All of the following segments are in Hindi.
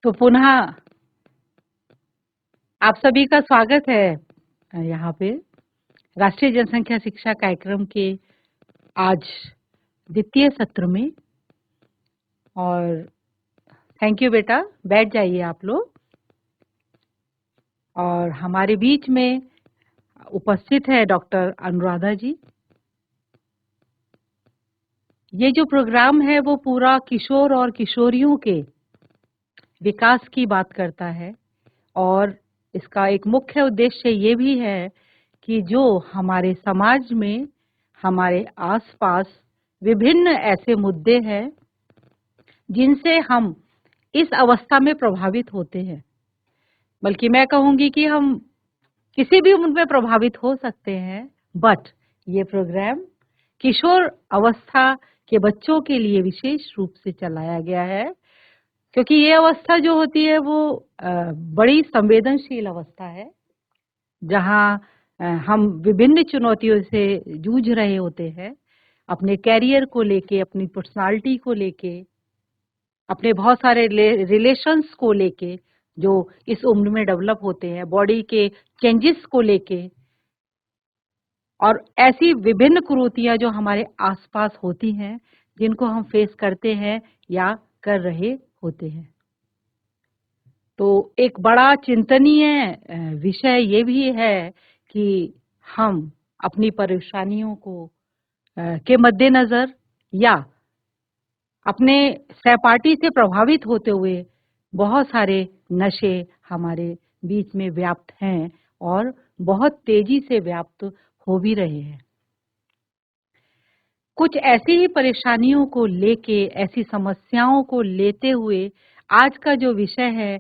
तो पुनः आप सभी का स्वागत है यहाँ पे राष्ट्रीय जनसंख्या शिक्षा कार्यक्रम के आज द्वितीय सत्र में। और थैंक यू बेटा, बैठ जाइए आप लोग। और हमारे बीच में उपस्थित है डॉक्टर अनुराधा जी। ये जो प्रोग्राम है वो पूरा किशोर और किशोरियों के विकास की बात करता है और इसका एक मुख्य उद्देश्य ये भी है कि जो हमारे समाज में हमारे आसपास विभिन्न ऐसे मुद्दे हैं जिनसे हम इस अवस्था में प्रभावित होते हैं, बल्कि मैं कहूंगी कि हम किसी भी उम्र में प्रभावित हो सकते हैं, बट ये प्रोग्राम किशोर अवस्था के बच्चों के लिए विशेष रूप से चलाया गया है, क्योंकि ये अवस्था जो होती है वो बड़ी संवेदनशील अवस्था है, जहाँ हम विभिन्न चुनौतियों से जूझ रहे होते हैं, अपने कैरियर को लेके, अपनी पर्सनालिटी को लेके, अपने बहुत सारे रिलेशंस को लेके जो इस उम्र में डेवलप होते हैं, बॉडी के चेंजेस को लेके, और ऐसी विभिन्न कुरीतियां जो हमारे आसपास होती हैं जिनको हम फेस करते हैं या कर रहे होते हैं। तो एक बड़ा चिंतनीय विषय ये भी है कि हम अपनी परेशानियों को के मद्देनजर या अपने सहपाठी से प्रभावित होते हुए बहुत सारे नशे हमारे बीच में व्याप्त हैं और बहुत तेजी से व्याप्त हो भी रहे हैं। कुछ ऐसी ही परेशानियों को लेके, ऐसी समस्याओं को लेते हुए आज का जो विषय है,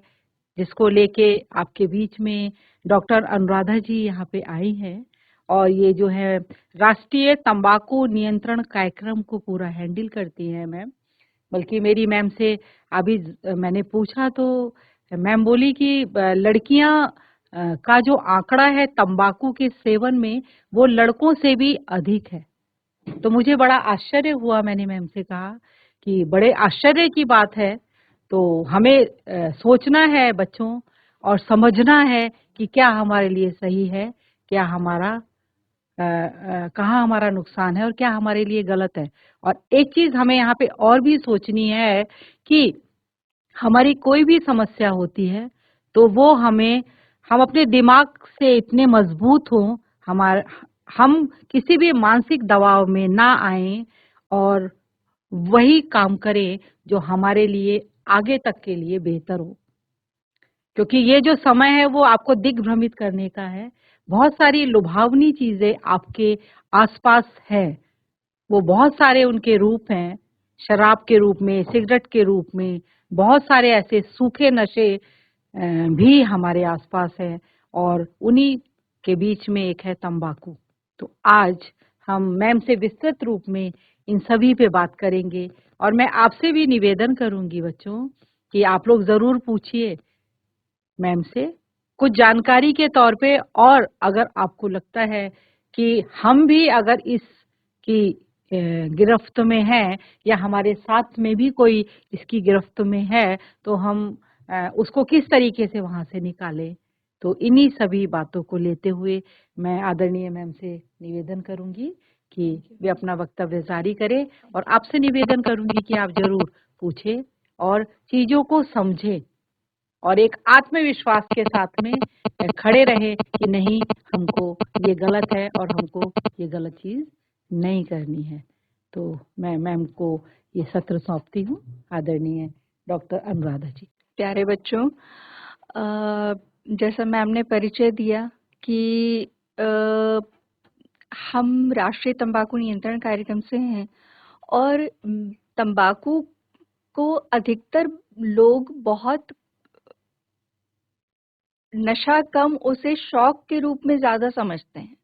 जिसको लेके आपके बीच में डॉक्टर अनुराधा जी यहाँ पे आई हैं, और ये जो है राष्ट्रीय तंबाकू नियंत्रण कार्यक्रम को पूरा हैंडल करती हैं मैम। बल्कि मेरी मैम से अभी मैंने पूछा तो मैम बोली कि लड़कियां का जो आंकड़ा है तंबाकू के सेवन में वो लड़कों से भी अधिक है। तो मुझे बड़ा आश्चर्य हुआ। मैंने मैम से कहा कि बड़े आश्चर्य की बात है, तो हमें सोचना है बच्चों और समझना है कि क्या हमारे लिए सही है, क्या हमारा कहाँ हमारा नुकसान है और क्या हमारे लिए गलत है। और एक चीज हमें यहाँ पे और भी सोचनी है कि हमारी कोई भी समस्या होती है तो वो हम अपने दिमाग से इतने मजबूत हों, हम किसी भी मानसिक दबाव में ना आए और वही काम करें जो हमारे लिए आगे तक के लिए बेहतर हो। क्योंकि ये जो समय है वो आपको दिग्भ्रमित करने का है। बहुत सारी लुभावनी चीजें आपके आसपास है, वो बहुत सारे उनके रूप हैं, शराब के रूप में, सिगरेट के रूप में, बहुत सारे ऐसे सूखे नशे भी हमारे आसपास है, और उन्हीं के बीच में एक है तंबाकू। तो आज हम मैम से विस्तृत रूप में इन सभी पे बात करेंगे, और मैं आपसे भी निवेदन करूंगी बच्चों कि आप लोग जरूर पूछिए मैम से कुछ जानकारी के तौर पे। और अगर आपको लगता है कि हम भी अगर इसकी गिरफ्त में हैं या हमारे साथ में भी कोई इसकी गिरफ्त में है, तो हम उसको किस तरीके से वहां से निकालें। तो इन्हीं सभी बातों को लेते हुए मैं आदरणीय मैम से निवेदन करूंगी कि वे अपना वक्तव्य जारी करें, और आपसे निवेदन करूंगी कि आप जरूर पूछें और चीजों को समझें और एक आत्मविश्वास के साथ में खड़े रहे कि नहीं, हमको ये गलत है और हमको ये गलत चीज नहीं करनी है। तो मैं मैम को ये सत्र सौंपती हूँ, आदरणीय डॉक्टर अनुराधा जी। प्यारे बच्चों, जैसा मैम ने परिचय दिया कि हम राष्ट्रीय तंबाकू नियंत्रण कार्यक्रम से हैं, और तंबाकू को अधिकतर लोग बहुत नशा कम, उसे शौक के रूप में ज्यादा समझते हैं,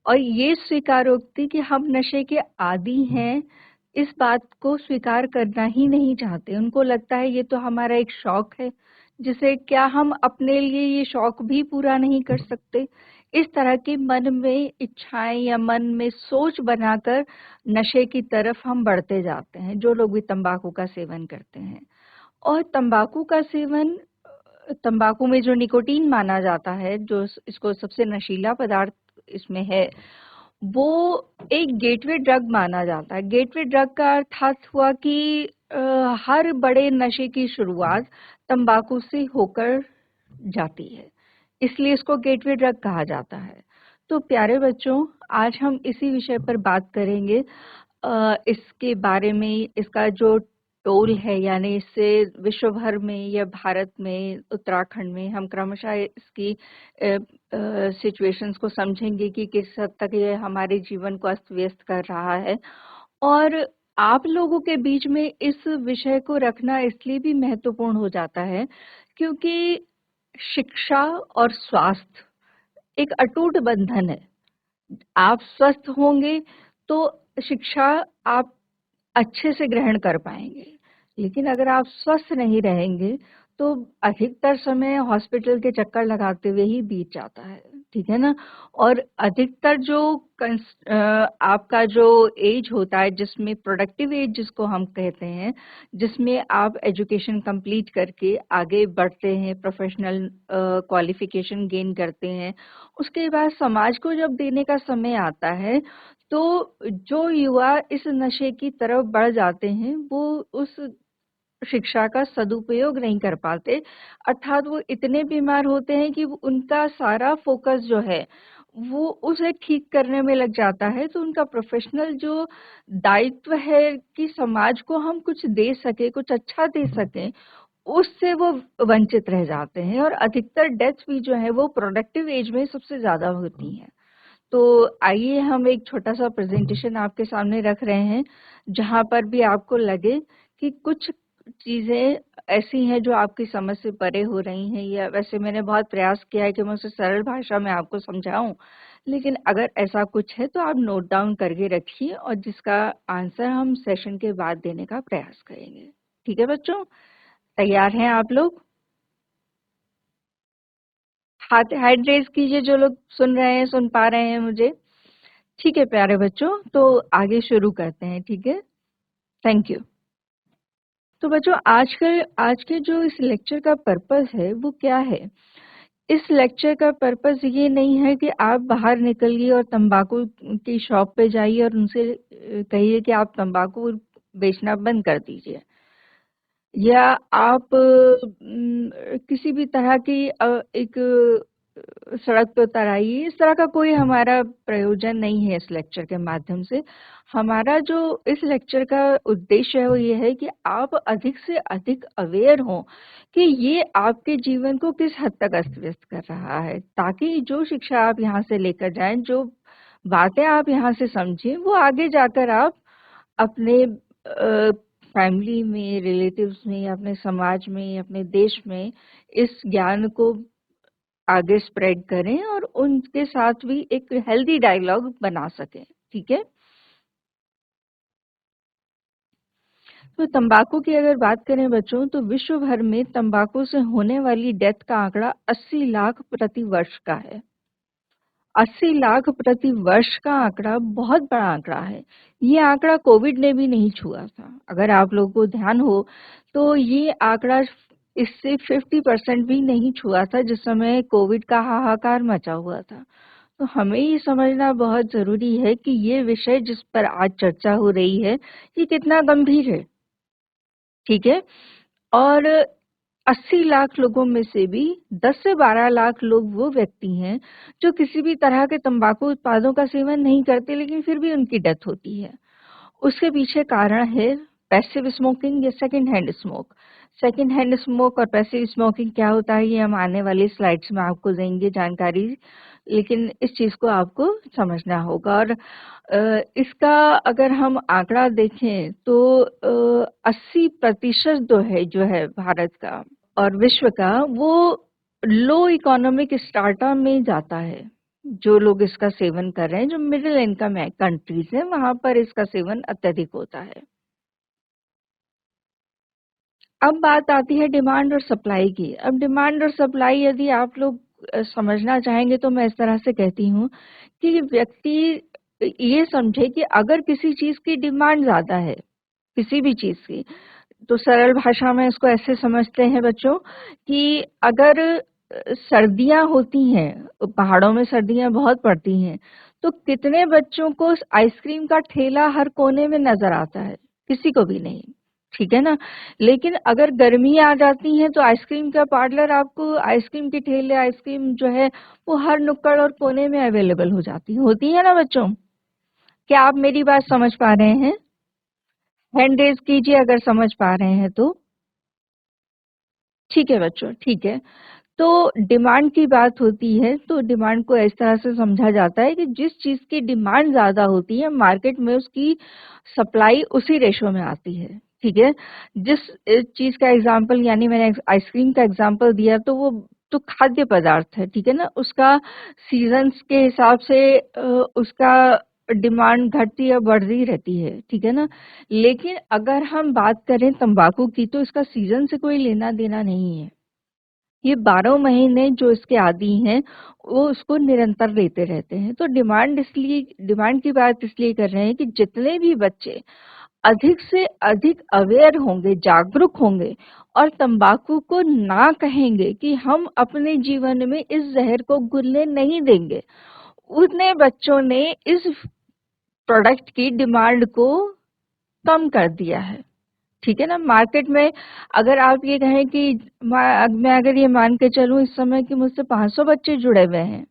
और ये स्वीकारोक्ति कि हम नशे के आदी हैं, इस बात को स्वीकार करना ही नहीं चाहते। उनको लगता है ये तो हमारा एक शौक है, जिसे क्या हम अपने लिए ये शौक भी पूरा नहीं कर सकते। इस तरह की मन में इच्छाएं या मन में सोच बनाकर नशे की तरफ हम बढ़ते जाते हैं, जो लोग भी तंबाकू का सेवन करते हैं। और तंबाकू का सेवन, तंबाकू में जो निकोटीन माना जाता है, जो इसको सबसे नशीला पदार्थ इसमें है, वो एक गेटवे ड्रग माना जाता है। गेटवे ड्रग का अर्थात हुआ कि हर बड़े नशे की शुरुआत तंबाकू से होकर जाती है, इसलिए इसको गेटवे ड्रग कहा जाता है। तो प्यारे बच्चों, आज हम इसी विषय पर बात करेंगे। इसके बारे में, इसका जो टोल है, यानी इससे विश्व भर में या भारत में, उत्तराखंड में, हम क्रमशः इसकी सिचुएशंस को समझेंगे कि किस हद तक ये हमारे जीवन को अस्त व्यस्त कर रहा है। और आप लोगों के बीच में इस विषय को रखना इसलिए भी महत्वपूर्ण हो जाता है क्योंकि शिक्षा और स्वास्थ्य एक अटूट बंधन है। आप स्वस्थ होंगे तो शिक्षा आप अच्छे से ग्रहण कर पाएंगे, लेकिन अगर आप स्वस्थ नहीं रहेंगे तो अधिकतर समय हॉस्पिटल के चक्कर लगाते हुए ही बीत जाता है, ठीक है ना। और अधिकतर जो आपका जो एज होता है, जिसमें प्रोडक्टिव एज जिसको हम कहते हैं, जिसमें आप एजुकेशन कंप्लीट करके आगे बढ़ते हैं, प्रोफेशनल क्वालिफिकेशन गेन करते हैं, उसके बाद समाज को जब देने का समय आता है तो जो युवा इस नशे की तरफ बढ़ जाते हैं वो उस शिक्षा का सदुपयोग नहीं कर पाते, अर्थात वो इतने बीमार होते हैं कि उनका सारा फोकस जो है वो उसे ठीक करने में लग जाता है। तो उनका प्रोफेशनल जो दायित्व है कि समाज को हम कुछ दे सके, कुछ अच्छा दे सकें, उससे वो वंचित रह जाते हैं। और अधिकतर डेथ्स भी जो है वो प्रोडक्टिव एज में सबसे ज्यादा होती हैं। तो आइए हम एक छोटा सा प्रेजेंटेशन आपके सामने रख रहे हैं, जहां पर भी आपको लगे कि कुछ चीजें ऐसी हैं जो आपकी समझ से परे हो रही हैं, या वैसे मैंने बहुत प्रयास किया है कि मैं उसे सरल भाषा में आपको समझाऊं, लेकिन अगर ऐसा कुछ है तो आप नोट डाउन करके रखिए और जिसका आंसर हम सेशन के बाद देने का प्रयास करेंगे। ठीक है बच्चों, तैयार हैं आप लोग? हाथ हैंड रेज कीजिए जो लोग सुन रहे हैं, सुन पा रहे हैं मुझे। ठीक है प्यारे बच्चों, तो आगे शुरू करते हैं, ठीक है। Thank you. तो बच्चों, आज के जो इस लेक्चर का पर्पस है वो क्या है? इस लेक्चर का पर्पस ये नहीं है कि आप बाहर निकलिए और तंबाकू की शॉप पे जाइए और उनसे कहिए कि आप तंबाकू बेचना बंद कर दीजिए, या आप किसी भी तरह की एक सड़क पे उतर आइए। इस तरह का कोई हमारा प्रयोजन नहीं है इस लेक्चर के माध्यम से। हमारा जो इस लेक्चर का उद्देश्य है वो ये है कि आप अधिक से अधिक अवेयर हों कि ये आपके जीवन को किस हद तक अस्त व्यस्त कर रहा है, ताकि जो शिक्षा आप यहाँ से लेकर जाएं, जो बातें आप यहाँ से समझें, वो आगे जाकर आप अपने फैमिली में, रिलेटिव्स में, अपने समाज में, अपने देश में इस ज्ञान को आगे स्प्रेड करें और उनके साथ भी एक हेल्दी डायलॉग बना सकें, ठीक है। तो तंबाकू की अगर बात करें बच्चों, तो विश्व भर में तंबाकू से होने वाली डेथ का आंकड़ा 80 लाख प्रति वर्ष का है। 80 लाख प्रति वर्ष का आंकड़ा बहुत बड़ा आंकड़ा है। ये आंकड़ा कोविड ने भी नहीं छुआ था। अगर आप लोगों को ध्यान हो तो ये आंकड़ा इससे 50% भी नहीं छुआ था जिस समय कोविड का हाहाकार मचा हुआ था। तो हमें ये समझना बहुत जरूरी है कि ये विषय जिस पर आज चर्चा हो रही है ये कितना गंभीर है, ठीक है। और 80 लाख लोगों में से भी 10 से 12 लाख लोग वो व्यक्ति हैं जो किसी भी तरह के तंबाकू उत्पादों का सेवन नहीं करते, लेकिन फिर भी उनकी डेथ होती है। उसके पीछे कारण है पैसिव स्मोकिंग या second hand smoke. Second hand smoke और पैसिव स्मोकिंग क्या होता है ये हम आने वाली स्लाइड्स में आपको देंगे जानकारी, लेकिन इस चीज को आपको समझना होगा। और इसका अगर हम आंकड़ा देखें तो 80% जो है भारत का और विश्व का, वो लो इकोनॉमिक स्टार्टअप में जाता है। जो लोग इसका सेवन कर रहे हैं, जो मिडिल इनकम है कंट्रीज हैं, वहां पर इसका सेवन अत्यधिक होता है। अब बात आती है डिमांड और सप्लाई की। अब डिमांड और सप्लाई यदि आप लोग समझना चाहेंगे तो मैं इस तरह से कहती हूँ कि व्यक्ति ये समझे कि अगर किसी चीज की डिमांड ज्यादा है, किसी भी चीज की, तो सरल भाषा में इसको ऐसे समझते हैं बच्चों कि अगर सर्दियां होती हैं, पहाड़ों में सर्दियां बहुत पड़ती हैं, तो कितने बच्चों को आइसक्रीम का ठेला हर कोने में नजर आता है? किसी को भी नहीं, ठीक है ना। लेकिन अगर गर्मी आ जाती है तो आइसक्रीम का पार्लर, आपको आइसक्रीम के ठेले, आइसक्रीम जो है वो हर नुक्कड़ और कोने में अवेलेबल हो जाती होती है ना बच्चों। क्या आप मेरी बात समझ पा रहे हैं? हैंड रेज कीजिए अगर समझ पा रहे हैं तो। ठीक है बच्चों, ठीक है। तो डिमांड की बात होती है तो डिमांड को इस तरह से समझा जाता है कि जिस चीज की डिमांड ज्यादा होती है मार्केट में, उसकी सप्लाई उसी रेशो में आती है, ठीक है। जिस चीज का एग्जांपल, यानी मैंने आइसक्रीम का एग्जांपल दिया, तो वो तो खाद्य पदार्थ है, ठीक है ना। उसका सीजन्स के हिसाब से उसका डिमांड घटती या बढ़ती रहती है, ठीक है ना। लेकिन अगर हम बात करें तंबाकू की, तो इसका सीजन से कोई लेना देना नहीं है। ये 12 महीने जो इसके आदी हैं वो उसको निरंतर लेते रहते हैं। तो डिमांड की बात इसलिए कर रहे हैं कि जितने भी बच्चे अधिक से अधिक अवेयर होंगे, जागरूक होंगे और तंबाकू को ना कहेंगे कि हम अपने जीवन में इस जहर को घुलने नहीं देंगे, उतने बच्चों ने इस प्रोडक्ट की डिमांड को कम कर दिया है, ठीक है ना। मार्केट में अगर आप ये कहें कि मैं अगर ये मान के चलूं इस समय कि मुझसे 500 बच्चे जुड़े हुए हैं,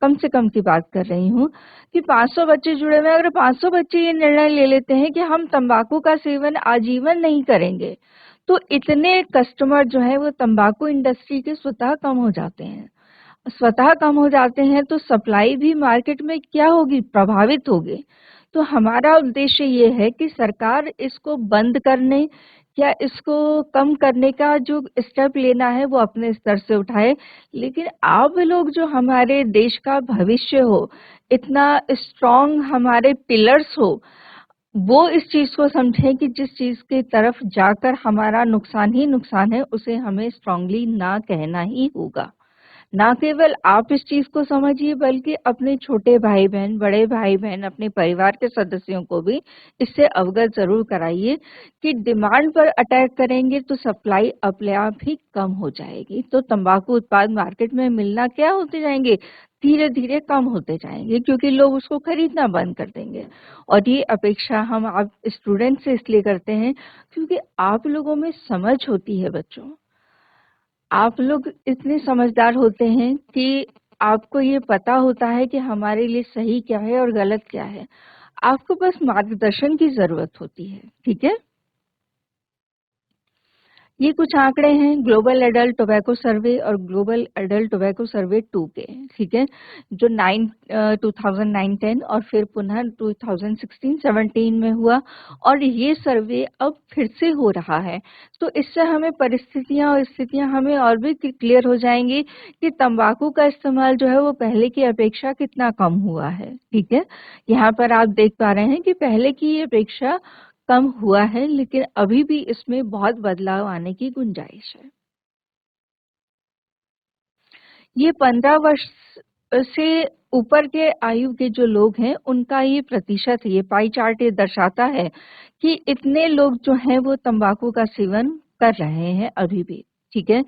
कम से कम की बात कर रही हूँ कि 500 बच्चे जुड़े हुए हैं, अगर 500 बच्चे ये निर्णय ले लेते हैं कि हम तंबाकू का सेवन आजीवन नहीं करेंगे, तो इतने कस्टमर जो है वो तंबाकू इंडस्ट्री के स्वतः कम हो जाते हैं। स्वतः कम हो जाते हैं तो सप्लाई भी मार्केट में क्या होगी? प्रभावित होगी। तो हमारा उद्देश्य ये है कि सरकार इसको बंद करने या इसको कम करने का जो स्टेप लेना है वो अपने स्तर से उठाए। लेकिन आप लोग जो हमारे देश का भविष्य हो, इतना स्ट्रांग हमारे पिलर्स हो, वो इस चीज को समझें कि जिस चीज की तरफ जाकर हमारा नुकसान ही नुकसान है, उसे हमें स्ट्रांगली ना कहना ही होगा। ना केवल आप इस चीज को समझिए, बल्कि अपने छोटे भाई बहन, बड़े भाई बहन, अपने परिवार के सदस्यों को भी इससे अवगत जरूर कराइए कि डिमांड पर अटैक करेंगे तो सप्लाई अपने आप ही कम हो जाएगी। तो तंबाकू उत्पाद मार्केट में मिलना क्या होते जाएंगे? धीरे धीरे कम होते जाएंगे, क्योंकि लोग उसको खरीदना बंद कर देंगे। और ये अपेक्षा हम आप स्टूडेंट से इसलिए करते हैं क्योंकि आप लोगों में समझ होती है बच्चों। आप लोग इतने समझदार होते हैं कि आपको ये पता होता है कि हमारे लिए सही क्या है और गलत क्या है। आपको बस मार्गदर्शन की जरूरत होती है, ठीक है। ये कुछ आंकड़े हैं ग्लोबल एडल्ट टोबैको सर्वे और ग्लोबल एडल्ट टोबैको सर्वे 2 के, ठीक है, जो 2009-10 और फिर पुनः 2016-17 में हुआ। और ये सर्वे अब फिर से हो रहा है, तो इससे हमें परिस्थितियां और स्थितियां हमें और भी क्लियर हो जाएंगी कि तंबाकू का इस्तेमाल जो है वो पहले की अपेक्षा कितना कम हुआ है, ठीक है। यहाँ पर आप देख पा रहे हैं कि पहले की अपेक्षा कम हुआ है, लेकिन अभी भी इसमें बहुत बदलाव आने की गुंजाइश है। ये 15 वर्ष से ऊपर के आयु के जो लोग हैं उनका ये प्रतिशत, ये पाई चार्ट ये दर्शाता है कि इतने लोग जो हैं वो तंबाकू का सेवन कर रहे हैं अभी भी, ठीक है।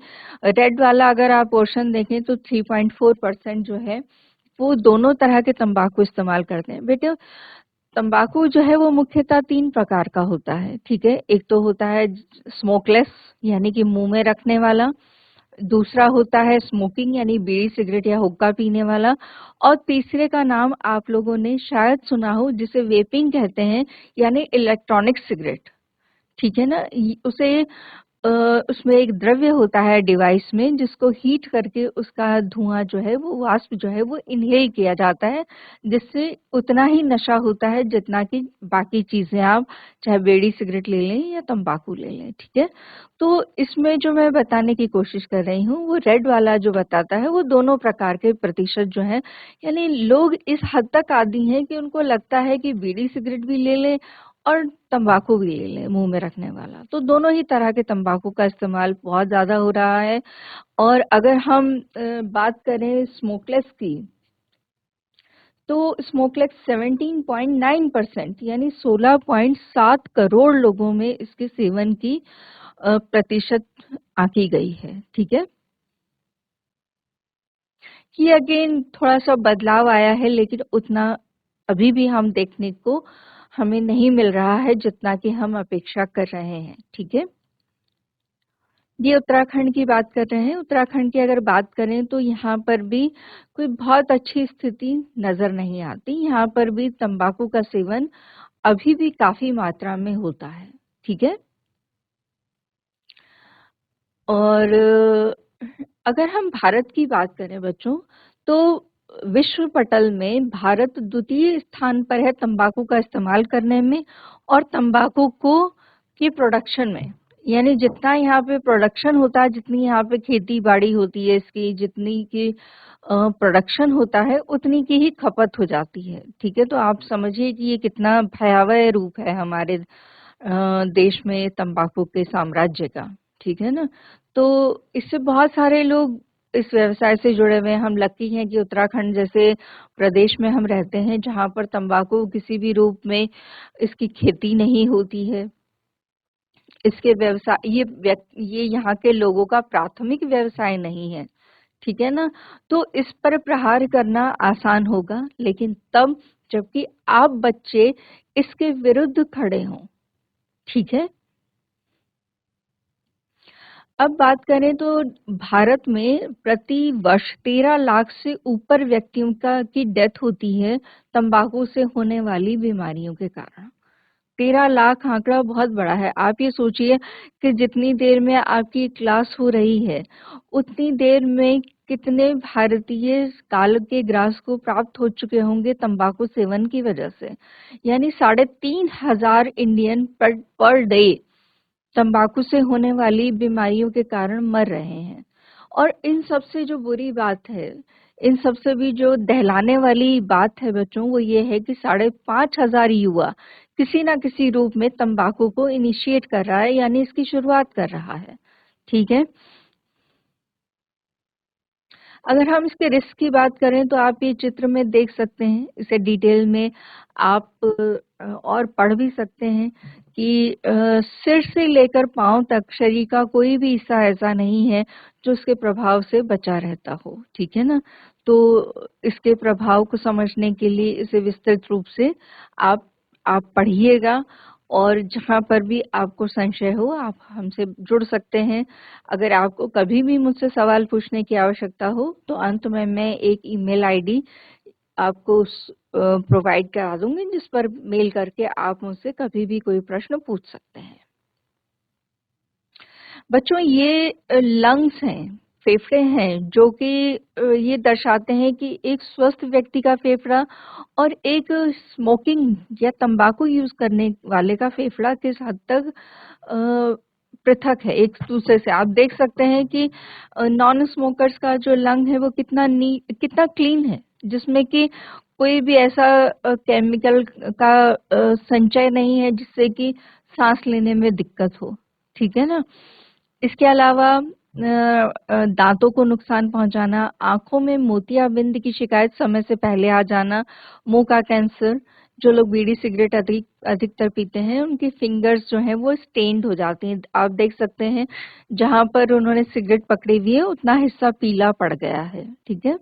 रेड वाला अगर आप पोर्शन देखें तो 3.4% जो है वो दोनों तरह के तंबाकू इस्तेमाल करते हैं। बेटे, तंबाकू जो है वो मुख्यतः 3 प्रकार का होता है, ठीक है। एक तो होता है स्मोकलेस, यानी कि मुंह में रखने वाला। दूसरा होता है स्मोकिंग, यानी बीड़ी सिगरेट या हुक्का पीने वाला। और तीसरे का नाम आप लोगों ने शायद सुना हो, जिसे वेपिंग कहते हैं, यानी इलेक्ट्रॉनिक सिगरेट, ठीक है ना। उसे उसमें एक द्रव्य होता है डिवाइस में, जिसको हीट करके उसका धुआं जो है वो वाष्प जो है वो इनहेल किया जाता है, जिससे उतना ही नशा होता है जितना कि बाकी चीजें आप चाहे बीड़ी सिगरेट ले लें या तंबाकू ले लें, ठीक है। तो इसमें जो मैं बताने की कोशिश कर रही हूँ वो रेड वाला जो बताता है वो दोनों प्रकार के प्रतिशत जो है, यानी लोग इस हद तक आदी हैं कि उनको लगता है कि बीड़ी सिगरेट भी ले लें और तंबाकू भी ले लें मुंह में रखने वाला। तो दोनों ही तरह के तंबाकू का इस्तेमाल बहुत ज्यादा हो रहा है। और अगर हम बात करें स्मोकलेस की, तो स्मोकलेक्स 17.9% यानी 16.7 करोड़ लोगों में इसके सेवन की प्रतिशत आंकी गई है। ठीक है, ये अगेन थोड़ा सा बदलाव आया है, लेकिन उतना अभी भी हम देखने को हमें नहीं मिल रहा है जितना कि हम अपेक्षा कर रहे हैं। ठीक है, ये उत्तराखंड की बात कर रहे हैं। उत्तराखंड की अगर बात करें तो यहाँ पर भी कोई बहुत अच्छी स्थिति नजर नहीं आती। यहाँ पर भी तंबाकू का सेवन अभी भी काफी मात्रा में होता है। ठीक है, और अगर हम भारत की बात करें बच्चों, तो विश्व पटल में भारत द्वितीय स्थान पर है तंबाकू का इस्तेमाल करने में और तंबाकू को की प्रोडक्शन में। यानी जितना यहाँ पे प्रोडक्शन होता है, जितनी यहाँ पे खेती बाड़ी होती है इसकी, जितनी की प्रोडक्शन होता है, उतनी की ही खपत हो जाती है। ठीक है, तो आप समझिए कि ये कितना भयावह रूप है हमारे देश में तंबाकू के साम्राज्य का। ठीक है ना, तो इससे बहुत सारे लोग इस व्यवसाय से जुड़े हुए हैं। हम लकी हैं कि उत्तराखंड जैसे प्रदेश में हम रहते हैं जहां पर तंबाकू किसी भी रूप में इसकी खेती नहीं होती है। इसके व्यवसाय ये यहाँ के लोगों का प्राथमिक व्यवसाय नहीं है। ठीक है ना, तो इस पर प्रहार करना आसान होगा, लेकिन तब जबकि आप बच्चे इसके विरुद्ध खड़े हों। ठीक है, अब बात करें तो भारत में प्रति वर्ष 13 लाख से ऊपर व्यक्तियों की डेथ होती है तंबाकू से होने वाली बीमारियों के कारण। 13 लाख आंकड़ा बहुत बड़ा है। आप ये सोचिए कि जितनी देर में आपकी क्लास हो रही है, उतनी देर में कितने भारतीय काल के ग्रास को प्राप्त हो चुके होंगे तंबाकू सेवन की वजह से। यानी 3,500 इंडियन पर डे तंबाकू से होने वाली बीमारियों के कारण मर रहे हैं। और इन सबसे जो बुरी बात है, इन सबसे भी जो दहलाने वाली बात है बच्चों, वो ये है कि 5,500 युवा किसी ना किसी रूप में तंबाकू को इनिशिएट कर रहा है, यानी इसकी शुरुआत कर रहा है। ठीक है, अगर हम इसके रिस्क की बात करें तो आप ये चित्र में देख सकते हैं, इसे डिटेल में आप और पढ़ भी सकते हैं कि सिर से लेकर पांव तक शरीर का कोई भी हिस्सा ऐसा नहीं है जो इसके प्रभाव से बचा रहता हो। ठीक है ना, तो इसके प्रभाव को समझने के लिए इसे विस्तृत रूप से आप पढ़िएगा, और जहाँ पर भी आपको संशय हो आप हमसे जुड़ सकते हैं। अगर आपको कभी भी मुझसे सवाल पूछने की आवश्यकता हो तो अंत में मैं एक ईमेल आईडी आपको प्रोवाइड करा दूंगी, जिस पर मेल करके आप मुझसे कभी भी कोई प्रश्न पूछ सकते हैं। बच्चों, ये लंग्स हैं, फेफड़े हैं, जो कि ये दर्शाते हैं कि एक स्वस्थ व्यक्ति का फेफड़ा और एक स्मोकिंग या तंबाकू यूज करने वाले का फेफड़ा किस हद तक पृथक है एक दूसरे से। आप देख सकते हैं कि नॉन स्मोकर्स का जो लंग है वो कितना क्लीन है, जिसमें कि कोई भी ऐसा केमिकल का संचय नहीं है जिससे कि सांस लेने में दिक्कत हो। ठीक है ना, इसके अलावा दांतों को नुकसान पहुंचाना, आंखों में मोतियाबिंद की शिकायत समय से पहले आ जाना, मुंह का कैंसर, जो लोग बीड़ी सिगरेट अधिकतर पीते हैं उनकी फिंगर्स जो हैं वो स्टेन्ड हो जाती हैं। आप देख सकते हैं जहां पर उन्होंने सिगरेट पकड़ी हुई है उतना हिस्सा पीला पड़ गया है। ठीक है,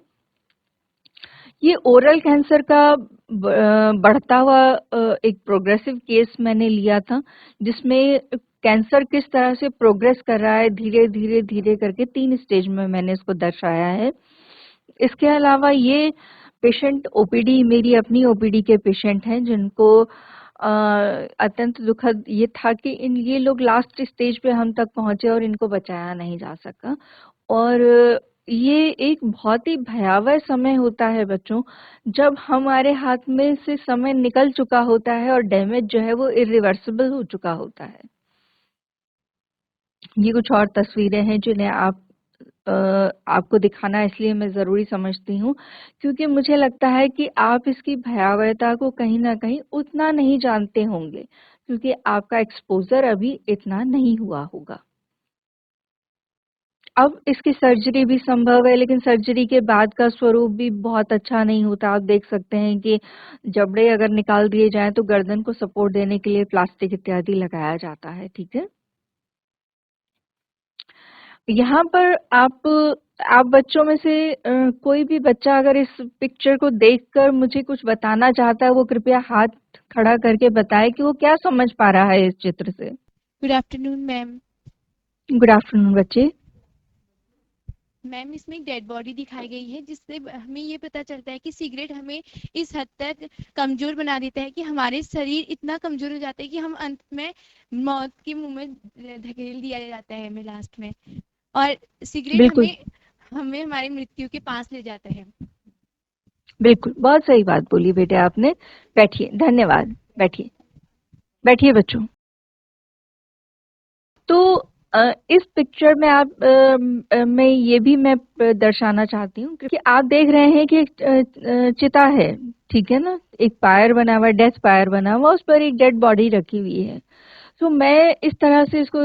ये ओरल कैंसर का बढ़ता हुआ एक प्रोग्रेसिव केस मैंने लिया था, जिसमें कैंसर किस तरह से प्रोग्रेस कर रहा है धीरे धीरे धीरे करके 3 स्टेज में मैंने इसको दर्शाया है। इसके अलावा ये पेशेंट ओपीडी, मेरी अपनी ओपीडी के पेशेंट हैं जिनको अत्यंत दुखद ये था कि ये लोग लास्ट स्टेज पे हम तक पहुंचे और इनको बचाया नहीं जा सका। और ये एक बहुत ही भयावह समय होता है बच्चों, जब हमारे हाथ में से समय निकल चुका होता है और डैमेज जो है वो इरिवर्सिबल हो चुका होता है। ये कुछ और तस्वीरें हैं जिन्हें आपको दिखाना इसलिए मैं ज़रूरी समझती हूँ, क्योंकि मुझे लगता है कि आप इसकी भयावहता को कहीं न कहीं उतना नहीं जानते होंगे, क्योंकि आपका एक्सपोज़र अभी इतना नहीं हुआ होगा। अब इसकी सर्जरी भी संभव है, लेकिन सर्जरी के बाद का स्वरूप भी बहुत अच्छा नहीं होता। आप देख सकते हैं कि जबड़े अगर निकाल दिए जाएं तो गर्दन को सपोर्ट देने के लिए प्लास्टिक इत्यादि लगाया जाता है। ठीक है, यहाँ पर आप बच्चों में से कोई भी बच्चा अगर इस पिक्चर को देखकर मुझे कुछ बताना चाहता है, वो कृपया हाथ खड़ा करके बताए कि वो क्या समझ पा रहा है इस चित्र से। Good afternoon ma'am. Good afternoon बच्चे। मैम, इसमें एक डेड बॉडी दिखाई गई है, जिससे हमें ये पता चलता है कि सिगरेट हमें इस हद तक कमजोर बना देता है कि हमारे शरीर इतना कमजोर हो जाता है कि हम अंत में मौत के मुंह में धकेल दिया जाता है हमें लास्ट में। और सिगरेट बिल्कुल हमें हमें हमारी मृत्यु के पास ले जाता है। बिल्कुल, बहुत सही बात बोली बेटे आपने। बैठिए, धन्यवाद। बैठिए बैठिए बच्चों। तो इस पिक्चर में मैं ये भी मैं दर्शाना चाहती हूँ, क्योंकि आप देख रहे हैं कि एक चिता है, ठीक है ना, एक पायर बना हुआ, डेथ पायर बना हुआ, उस पर एक डेड बॉडी रखी हुई है। तो मैं इस तरह से इसको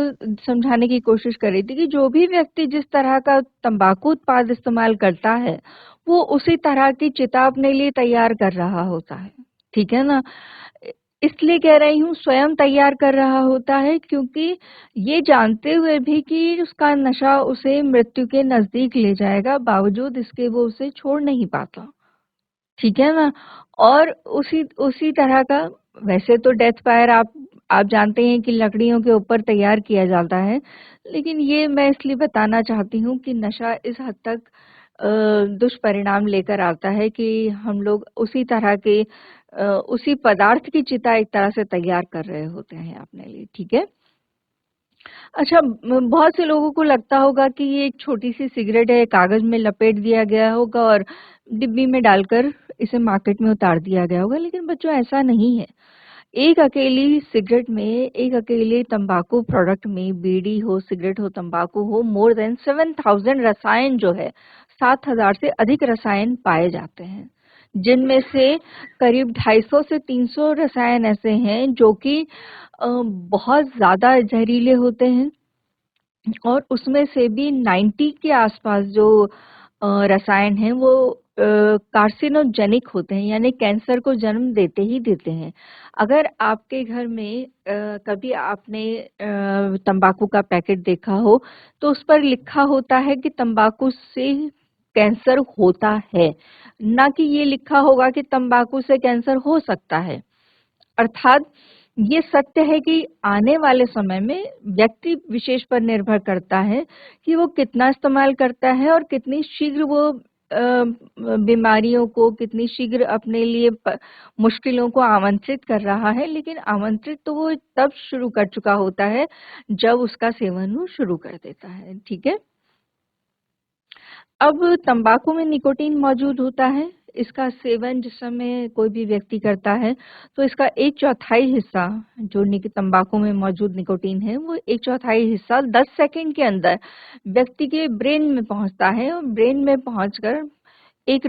समझाने की कोशिश कर रही थी कि जो भी व्यक्ति जिस तरह का तंबाकू उत्पाद इस्तेमाल करता है, वो उसी तरह की चिता अपने लिए तैयार कर रहा होता है। ठीक है ना, इसलिए कह रही हूँ स्वयं तैयार कर रहा होता है, क्योंकि ये जानते हुए भी कि उसका नशा उसे मृत्यु के नजदीक ले जाएगा, बावजूद इसके वो उसे छोड़ नहीं पाता। ठीक है ना, और उसी उसी तरह का, वैसे तो डेथ फायर आप जानते हैं कि लकड़ियों के ऊपर तैयार किया जाता है, लेकिन ये मैं इसलिए बताना चाहती हूँ कि नशा इस हद तक दुष्परिणाम लेकर आता है कि हम लोग उसी तरह के उसी पदार्थ की चिता एक तरह से तैयार कर रहे होते हैं अपने लिए। ठीक है, अच्छा, बहुत से लोगों को लगता होगा कि ये एक छोटी सी सिगरेट है, कागज में लपेट दिया गया होगा और डिब्बी में डालकर इसे मार्केट में उतार दिया गया होगा, लेकिन बच्चों ऐसा नहीं है। एक अकेली सिगरेट में, एक अकेले तंबाकू प्रोडक्ट में, बीड़ी हो, सिगरेट हो, तंबाकू हो, मोर देन 7,000 रसायन जो है, 7,000 से अधिक रसायन पाए जाते हैं, जिनमें से करीब 250 से 300 रसायन ऐसे हैं जो कि बहुत ज्यादा जहरीले होते हैं, और उसमें से भी 90 के आसपास जो रसायन हैं वो कार्सिनोजेनिक होते हैं, यानी कैंसर को जन्म देते ही देते हैं। अगर आपके घर में कभी आपने तंबाकू का पैकेट देखा हो, तो उस पर लिखा होता है कि तंबाकू से कैंसर होता है, ना कि ये लिखा होगा कि तंबाकू से कैंसर हो सकता है। अर्थात ये सत्य है कि आने वाले समय में व्यक्ति विशेष पर निर्भर करता है कि वो कितना इस्तेमाल करता है और कितनी शीघ्र वो बीमारियों को, कितनी शीघ्र अपने लिए मुश्किलों को आमंत्रित कर रहा है। लेकिन आमंत्रित तो वो तब शुरू कर चुका होता है जब उसका सेवन वो शुरू कर देता है। ठीक है, अब तंबाकू में निकोटीन मौजूद होता है। इसका सेवन जिस समय कोई भी व्यक्ति करता है, तो इसका 1/4 हिस्सा जो तंबाकू में मौजूद निकोटीन है, वो 1/4 हिस्सा 10 सेकंड के अंदर व्यक्ति के ब्रेन में पहुंचता है, और ब्रेन में पहुंचकर एक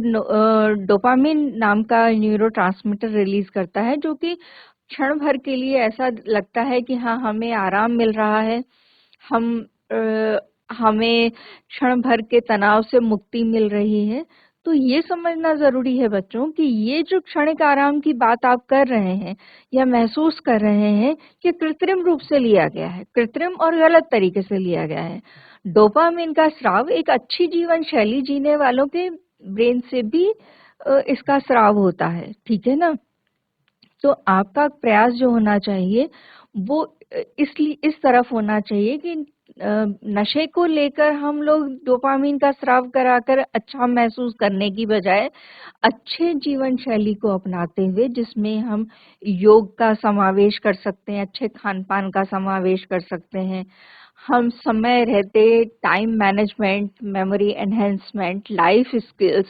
डोपामिन नाम का न्यूरोट्रांसमीटर रिलीज करता है, जो कि क्षण भर के लिए ऐसा लगता है कि हाँ, हमें आराम मिल रहा है, हम हमें क्षण भर के तनाव से मुक्ति मिल रही है। तो ये समझना जरूरी है बच्चों कि ये जो क्षणिक आराम की बात आप कर रहे हैं या महसूस कर रहे हैं, ये कृत्रिम रूप से लिया गया है, कृत्रिम और गलत तरीके से लिया गया है। डोपामिन का स्राव एक अच्छी जीवन शैली जीने वालों के ब्रेन से भी इसका स्राव होता है। ठीक है ना, तो आपका प्रयास जो होना चाहिए वो इसलिए इस तरफ होना चाहिए कि नशे को लेकर हम लोग डोपामिन का स्राव कराकर अच्छा महसूस करने की बजाय अच्छे जीवन शैली को अपनाते हुए, जिसमें हम योग का समावेश कर सकते हैं, अच्छे खान पान का समावेश कर सकते हैं, हम समय रहते time management, memory enhancement, life skills,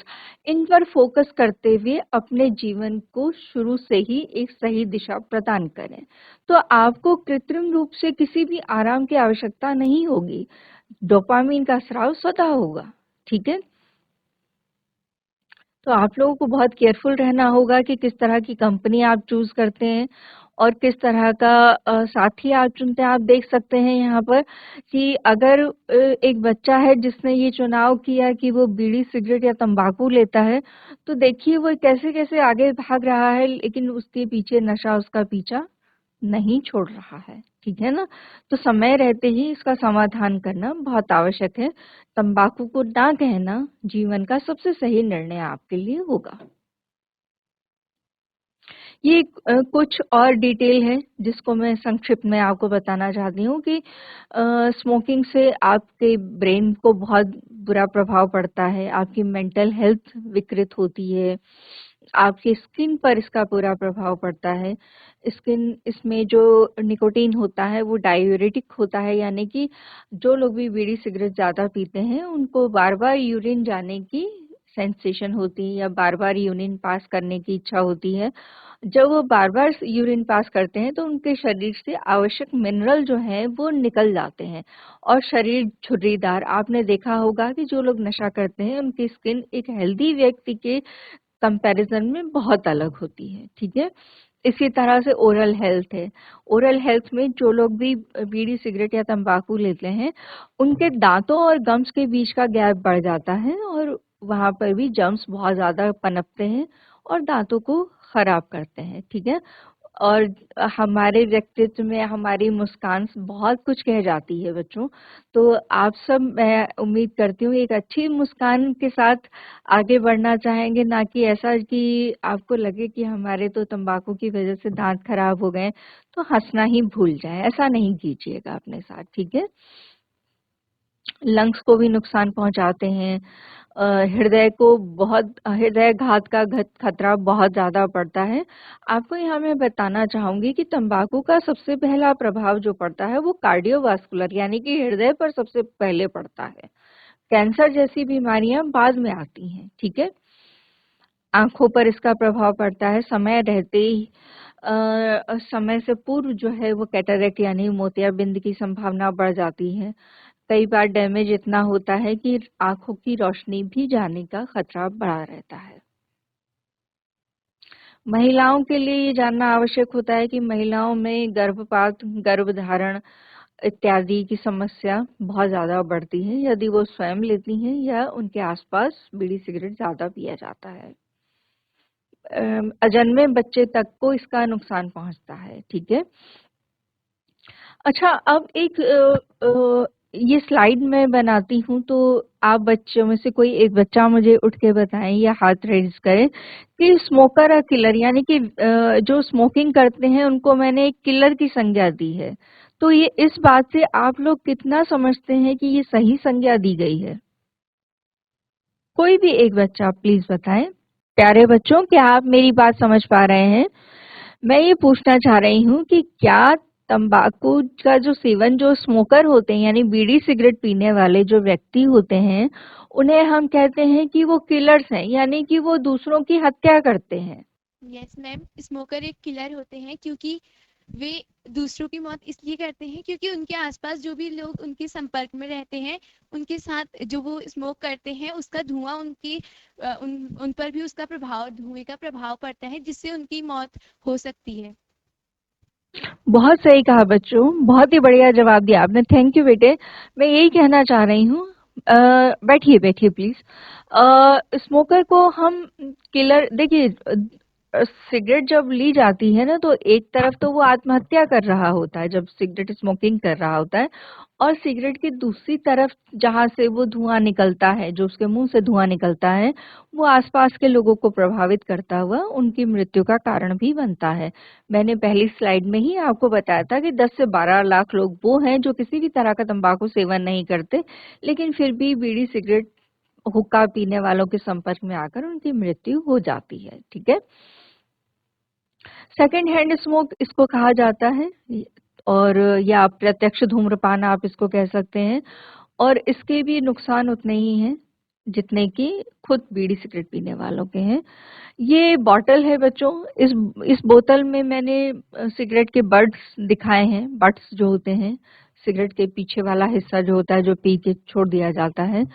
इन पर फोकस करते हुए अपने जीवन को शुरू से ही एक सही दिशा प्रदान करें, तो आपको कृत्रिम रूप से किसी भी आराम की आवश्यकता नहीं होगी। डोपामिन का स्राव स्वतः होगा। ठीक है, तो आप लोगों को बहुत केयरफुल रहना होगा कि किस तरह की कंपनी आप चूज करते हैं, और किस तरह का साथी आप चुनते हैं। आप देख सकते हैं यहाँ पर कि अगर एक बच्चा है जिसने ये चुनाव किया कि वो बीड़ी, सिगरेट या तंबाकू लेता है, तो देखिए वो कैसे-कैसे आगे भाग रहा है, लेकिन उसके पीछे नशा उसका पीछा नहीं छोड़ रहा है, ठीक है ना? तो समय रहते ही इसका समाधान करना बहुत आवश्यक है। तंबाकू को ना कहना जीवन का सबसे सही निर्णय आपके लिए होगा। ये कुछ और डिटेल है जिसको मैं संक्षिप्त में आपको बताना चाहती हूँ कि स्मोकिंग से आपके ब्रेन को बहुत बुरा प्रभाव पड़ता है, आपकी मेंटल हेल्थ विकृत होती है, आपकी स्किन पर इसका बुरा प्रभाव पड़ता है। इसमें जो निकोटीन होता है वो डायूरेटिक होता है, यानी कि जो लोग भी बीड़ी सिगरेट ज़्यादा पीते हैं उनको बार-बार यूरिन जाने की सेंसेशन होती है या बार-बार यूरिन पास करने की इच्छा होती है। जब वो बार-बार यूरिन पास करते हैं तो उनके शरीर से आवश्यक मिनरल जो हैं वो निकल जाते हैं और शरीर झुर्रीदार। आपने देखा होगा कि जो लोग नशा करते हैं उनकी स्किन एक हेल्दी व्यक्ति के कंपैरिजन में बहुत अलग होती है, ठीक है? इसी तरह से ओरल हेल्थ है। ओरल हेल्थ में जो लोग भी बीड़ी, सिगरेट या तंबाकू लेते हैं, उनके दांतों और गम्स के बीच का गैप बढ़ जाता है और वहाँ पर भी जर्म्स बहुत ज़्यादा पनपते हैं और दांतों को खराब करते हैं, ठीक है? और हमारे व्यक्तित्व में हमारी मुस्कान बहुत कुछ कह जाती है बच्चों। तो आप सब, मैं उम्मीद करती हूँ, एक अच्छी मुस्कान के साथ आगे बढ़ना चाहेंगे, ना कि ऐसा कि आपको लगे कि हमारे तो तंबाकू की वजह से दांत खराब हो गए, तो हंसना ही भूल जाएं। ऐसा नहीं कीजिएगा अपने साथ, ठीक है? लंग्स को भी नुकसान पहुंचाते हैं। हृदय घात का खतरा बहुत ज़्यादा पड़ता है। आपको यहाँ मैं बताना चाहूँगी कि तंबाकू का सबसे पहला प्रभाव जो पड़ता है वो कार्डियोवास्कुलर यानी कि हृदय पर सबसे पहले पड़ता है। कैंसर जैसी बीमारियां बाद में आती हैं, ठीक है? आँखों पर इसका प्रभाव पड़ता है। समय रहते ही समय से पूर्व जो है वो कैटरेक्ट यानी मोतियाबिंद की संभावना बढ़ जाती है। कई बार डैमेज इतना होता है कि आँखों की रोशनी भी जाने का खतरा बढ़ा रहता है। महिलाओं के लिए ये जानना आवश्यक होता है कि महिलाओं में गर्भपात, गर्भधारण इत्यादि की समस्या बहुत ज़्यादा बढ़ती है यदि वो स्वयं लेती हैं या उनके आसपास बीड़ी सिगरेट ज़्यादा पिया जाता है। अजन्मे बच्चे तक को इसका नुकसान पहुंचता है, ठीक है? अच्छा, अब एक ये स्लाइड मैं बनाती हूँ तो आप बच्चों में से कोई एक बच्चा मुझे उठ के बताएं या हाथ रेज करें कि स्मोकर और किलर यानी कि जो स्मोकिंग करते हैं उनको मैंने एक किलर की संज्ञा दी है। तो ये इस बात से आप लोग कितना समझते हैं कि ये सही संज्ञा दी गई है? कोई भी एक बच्चा प्लीज बताएं। प्यारे बच्चों, क्या आप मेरी बात समझ पा रहे हैं? मैं ये पूछना चाह रही हूँ कि क्या तंबाकू का जो सेवन जो स्मोकर होते हैं यानी बीड़ी सिगरेट पीने वाले जो व्यक्ति होते हैं, उन्हें हम कहते हैं कि वो किलर्स हैं, यानी कि वो दूसरों की हत्या करते हैं। यस मैम, स्मोकर एक किलर होते हैं क्योंकि वे दूसरों की मौत इसलिए करते हैं क्योंकि उनके आसपास जो भी लोग उनके संपर्क में रहते हैं, उनके साथ जो वो स्मोक करते हैं उसका धुआं उन पर भी उसका प्रभाव, धुएं का प्रभाव पड़ता है जिससे उनकी मौत हो सकती है। बहुत सही कहा बच्चों, बहुत ही बढ़िया जवाब दिया आपने। थैंक यू बेटे। मैं यही कहना चाह रही हूँ। बैठिए बैठिए प्लीज। स्मोकर को हम किलर, देखिए सिगरेट जब ली जाती है ना तो एक तरफ तो वो आत्महत्या कर रहा होता है जब सिगरेट स्मोकिंग कर रहा होता है, और सिगरेट की दूसरी तरफ जहाँ से वो धुआं निकलता है, जो उसके मुंह से धुआं निकलता है, वो आसपास के लोगों को प्रभावित करता हुआ उनकी मृत्यु का कारण भी बनता है। मैंने पहली स्लाइड में ही आपको बताया था कि 10 से 12 लाख लोग वो हैं जो किसी भी तरह का तंबाकू सेवन नहीं करते, लेकिन फिर भी बीड़ी सिगरेट हुक्का पीने वालों के संपर्क में आकर उनकी मृत्यु हो जाती है, ठीक है? सेकेंड हैंड स्मोक इसको कहा जाता है, और या प्रत्यक्ष धूम्रपान आप इसको कह सकते हैं, और इसके भी नुकसान उतने ही हैं जितने कि खुद बीड़ी सिगरेट पीने वालों के हैं। ये बॉटल है बच्चों, इस बोतल में मैंने सिगरेट के बड्स दिखाए हैं। बड्स जो होते हैं, सिगरेट के पीछे वाला हिस्सा जो होता है जो पी के छोड़ दिया जाता है,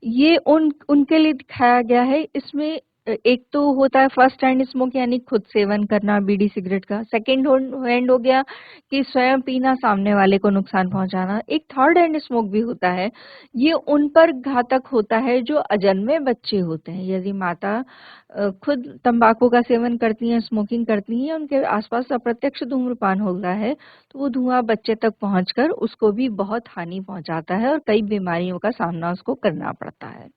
ये उनके लिए दिखाया गया है। इसमें एक तो होता है फर्स्ट हैंड स्मोक यानी खुद सेवन करना बीड़ी सिगरेट का, सेकंड हैंड हो गया कि स्वयं पीना सामने वाले को नुकसान पहुंचाना, एक थर्ड हैंड स्मोक भी होता है। ये उन पर घातक होता है जो अजन्मे बच्चे होते हैं। यदि माता खुद तंबाकू का सेवन करती हैं, स्मोकिंग करती हैं, उनके आसपास अप्रत्यक्ष धूम्रपान होता है तो वो धुआं बच्चे तक पहुंचकर उसको भी बहुत हानि पहुंचाता है और कई बीमारियों का सामना उसको करना पड़ता है।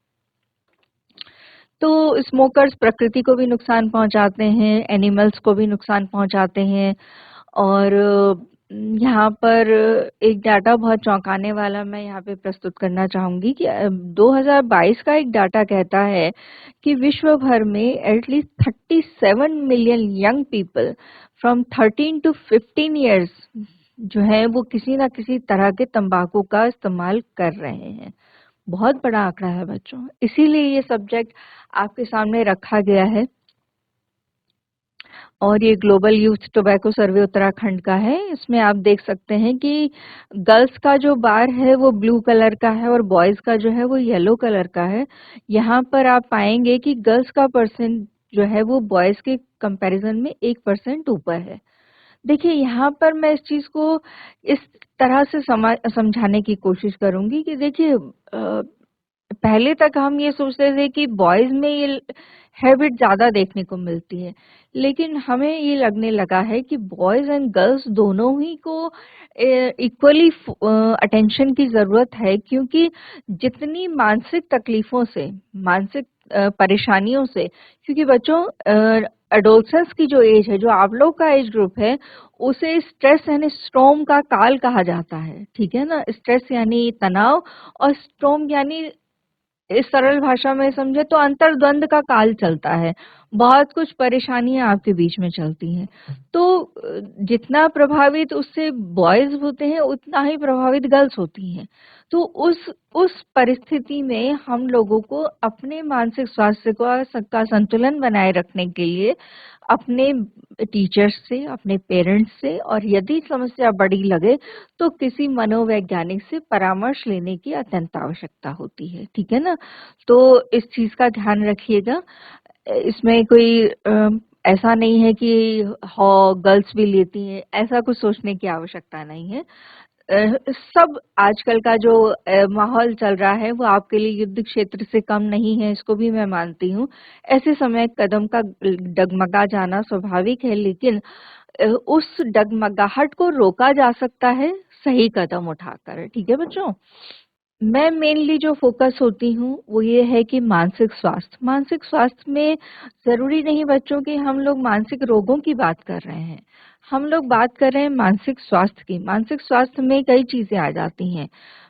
तो स्मोकर्स प्रकृति को भी नुकसान पहुंचाते हैं, एनिमल्स को भी नुकसान पहुंचाते हैं। और यहाँ पर एक डाटा बहुत चौंकाने वाला मैं यहाँ पे प्रस्तुत करना चाहूंगी कि 2022 का एक डाटा कहता है कि विश्व भर में at least 37 million young people from 13 to 15 years जो है वो किसी ना किसी तरह के तंबाकू का इस्तेमाल कर रहे हैं। बहुत बड़ा आंकड़ा है बच्चों, इसीलिए ये सब्जेक्ट आपके सामने रखा गया है। और ये ग्लोबल यूथ टोबैको सर्वे उत्तराखंड का है। इसमें आप देख सकते हैं कि गर्ल्स का जो बार है वो ब्लू कलर का है और बॉयज का जो है वो येलो कलर का है। यहाँ पर आप पाएंगे कि गर्ल्स का परसेंट जो है वो बॉयज के कंपैरिजन में 1% ऊपर है। देखिए यहाँ पर मैं इस चीज को इस तरह से समझाने की कोशिश करूंगी कि देखिए पहले तक हम ये सोचते थे कि बॉयज में ये हैबिट ज्यादा देखने को मिलती है, लेकिन हमें ये लगने लगा है कि बॉयज एंड गर्ल्स दोनों ही को इक्वली अटेंशन की जरूरत है, क्योंकि जितनी मानसिक तकलीफों से, मानसिक परेशानियों से, क्योंकि बच्चों एडोलसेंस की जो एज है, जो आप लोग का एज ग्रुप है, उसे स्ट्रेस यानी स्ट्रोम का काल कहा जाता है। ठीक है ना, स्ट्रेस यानी तनाव और स्ट्रोम यानी इस सरल भाषा में समझे तो अंतर्द्वंद का काल चलता है। बहुत कुछ परेशानियां आपके बीच में चलती हैं। तो जितना प्रभावित उससे बॉयज होते हैं उतना ही प्रभावित गर्ल्स होती हैं। तो उस परिस्थिति में हम लोगों को अपने मानसिक स्वास्थ्य का संतुलन बनाए रखने के लिए अपने टीचर्स से, अपने पेरेंट्स से, और यदि समस्या बड़ी लगे तो किसी मनोवैज्ञानिक से परामर्श लेने की अत्यंत आवश्यकता होती है। ठीक है ना, तो इस चीज का ध्यान रखिएगा। इसमें कोई ऐसा नहीं है कि गर्ल्स भी लेती हैं, ऐसा कुछ सोचने की आवश्यकता नहीं है। सब आजकल का जो माहौल चल रहा है वो आपके लिए युद्ध क्षेत्र से कम नहीं है, इसको भी मैं मानती हूँ। ऐसे समय कदम का डगमगा जाना स्वाभाविक है, लेकिन उस डगमगाहट को रोका जा सकता है सही कदम उठाकर। ठीक है बच्चों, मैं मेनली जो फोकस होती हूँ वो ये है कि मानसिक स्वास्थ्य में जरूरी नहीं बच्चों कि हम लोग मानसिक रोगों की बात कर रहे हैं, हम लोग बात कर रहे हैं मानसिक स्वास्थ्य की। मानसिक स्वास्थ्य में कई चीजें आ जाती हैं।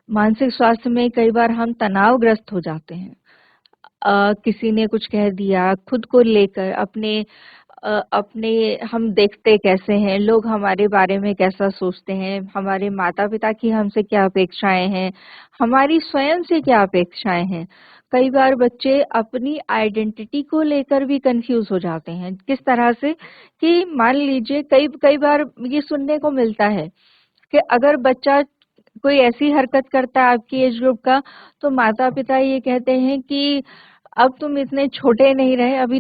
मानसिक स्वास्थ्य में कई बार हम तनावग्रस्त हो जाते हैं। किसी ने कुछ कह दिया, खुद को लेकर अपने हम देखते कैसे हैं, लोग हमारे बारे में कैसा सोचते हैं, हमारे माता पिता की हमसे क्या अपेक्षाएं हैं, हमारी स्वयं से क्या अपेक्षाएं हैं। कई बार बच्चे अपनी आइडेंटिटी को लेकर भी कंफ्यूज हो जाते हैं। किस तरह से कि मान लीजिए कई बार ये सुनने को मिलता है कि अगर बच्चा कोई ऐसी हरकत करता है आपकी एज ग्रुप का, तो माता पिता ये कहते हैं कि अब तुम इतने छोटे नहीं रहे, अब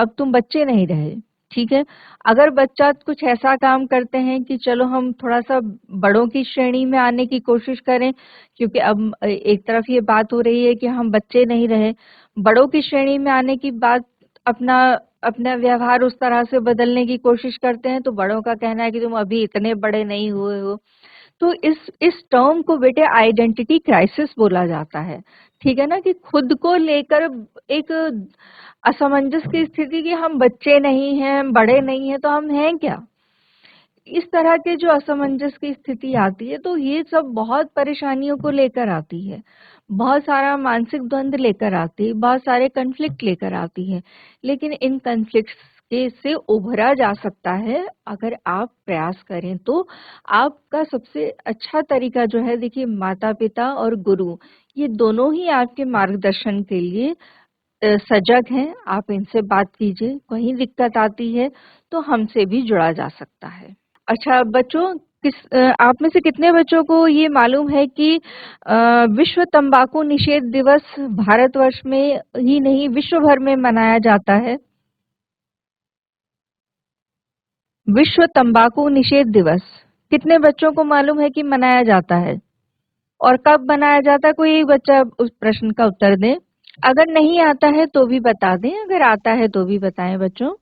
तुम बच्चे नहीं रहे। ठीक है, अगर बच्चा कुछ ऐसा काम करते हैं कि चलो हम थोड़ा सा बड़ों की श्रेणी में आने की कोशिश करें, क्योंकि अब एक तरफ ये बात हो रही है कि हम बच्चे नहीं रहे, बड़ों की श्रेणी में आने की बात, अपना अपना व्यवहार उस तरह से बदलने की कोशिश करते हैं, तो बड़ों का कहना है कि तुम अभी इतने बड़े नहीं हुए हो। तो इस टर्म को बेटे आइडेंटिटी क्राइसिस बोला जाता है। ठीक है ना, कि खुद को लेकर एक असमंजस की स्थिति कि हम बच्चे नहीं हैं, हम बड़े नहीं हैं, तो हम हैं क्या। इस तरह के जो असमंजस की स्थिति आती है, तो ये सब बहुत परेशानियों को लेकर आती है, बहुत सारा मानसिक द्वंद्व लेकर आती है, बहुत सारे कन्फ्लिक्ट लेकर आती है। लेकिन इन कन्फ्लिक्ट के से उभरा जा सकता है अगर आप प्रयास करें तो। आपका सबसे अच्छा तरीका जो है, देखिए माता पिता और गुरु ये दोनों ही आपके मार्गदर्शन के लिए सजग हैं। आप इनसे बात कीजिए, कहीं दिक्कत आती है तो हमसे भी जुड़ा जा सकता है। अच्छा बच्चों, आप में से कितने बच्चों को ये मालूम है कि विश्व तंबाकू निषेध दिवस भारतवर्ष में ही नहीं विश्व भर में मनाया जाता है? विश्व तंबाकू निषेध दिवस कितने बच्चों को मालूम है कि मनाया जाता है और कब मनाया जाता है? कोई एक बच्चा उस प्रश्न का उत्तर दे। अगर नहीं आता है तो भी बता दें, अगर आता है तो भी बताएं बच्चों।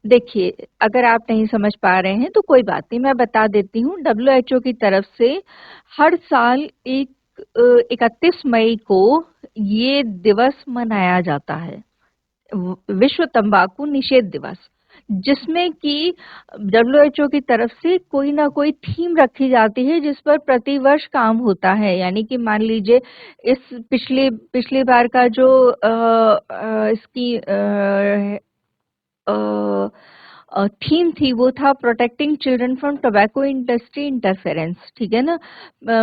देखिए, अगर आप नहीं समझ पा रहे हैं तो कोई बात नहीं, मैं बता देती हूँ। WHO की तरफ से हर साल 31 मई को ये दिवस मनाया जाता है, विश्व तंबाकू निषेध दिवस, जिसमें कि WHO की तरफ से कोई ना कोई थीम रखी जाती है जिस पर प्रतिवर्ष काम होता है। यानी कि मान लीजिए इस पिछली बार का जो इसकी थीम थी वो था protecting children from tobacco industry interference, ठीक है ना।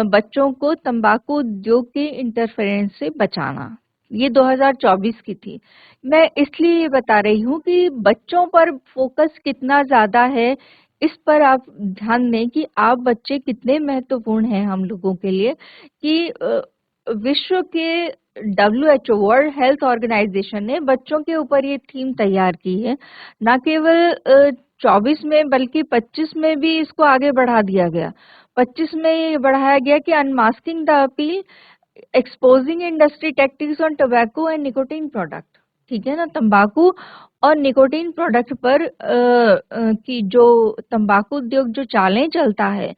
बच्चों को तंबाकू उद्योग के इंटरफेरेंस से बचाना, ये 2024 की थी। मैं इसलिए ये बता रही हूँ कि बच्चों पर फोकस कितना ज्यादा है इस पर आप ध्यान दें कि आप बच्चे कितने महत्वपूर्ण हैं हम लोगों के लिए। कि विश्व के WHO वर्ल्ड हेल्थ ऑर्गेनाइजेशन ने बच्चों के ऊपर ये थीम तैयार की है। न केवल 24 में बल्कि 25 में भी इसको आगे बढ़ा दिया गया। 25 में ये बढ़ाया गया कि unmasking the appeal, exposing industry tactics on tobacco and nicotine product, ठीक है ना। तंबाकू और निकोटीन प्रोडक्ट पर की जो तंबाकू उद्योग जो चालें चलता है,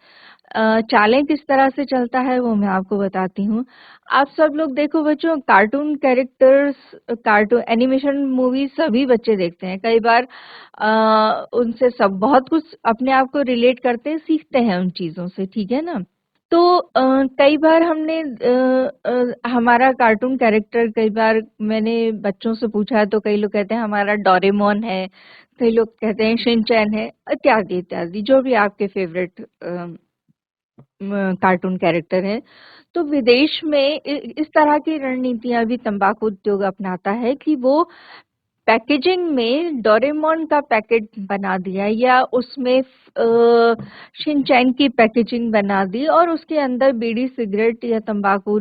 चालें किस तरह से चलता है वो मैं आपको बताती हूँ। आप सब लोग देखो बच्चों, cartoon characters, cartoon animation movie सभी बच्चे देखते हैं। कई बार उनसे सब बहुत कुछ अपने आप को रिलेट करते हैं, सीखते हैं उन चीजों से, ठीक है ना। तो कई बार हमने हमारा कार्टून कैरेक्टर, कई बार मैंने बच्चों से पूछा है तो कई लोग कहते हैं हमारा डोरेमोन है, कई लोग कहते हैं शिनचैन है, इत्यादि इत्यादि, जो भी आपके फेवरेट कार्टून कैरेक्टर है। तो विदेश में इस तरह की रणनीतियां भी तंबाकू उद्योग अपनाता है कि वो पैकेजिंग में डोरेमोन का पैकेट बना दिया या उसमें शिनचैन की पैकेजिंग बना दी और उसके अंदर बीड़ी सिगरेट या तंबाकू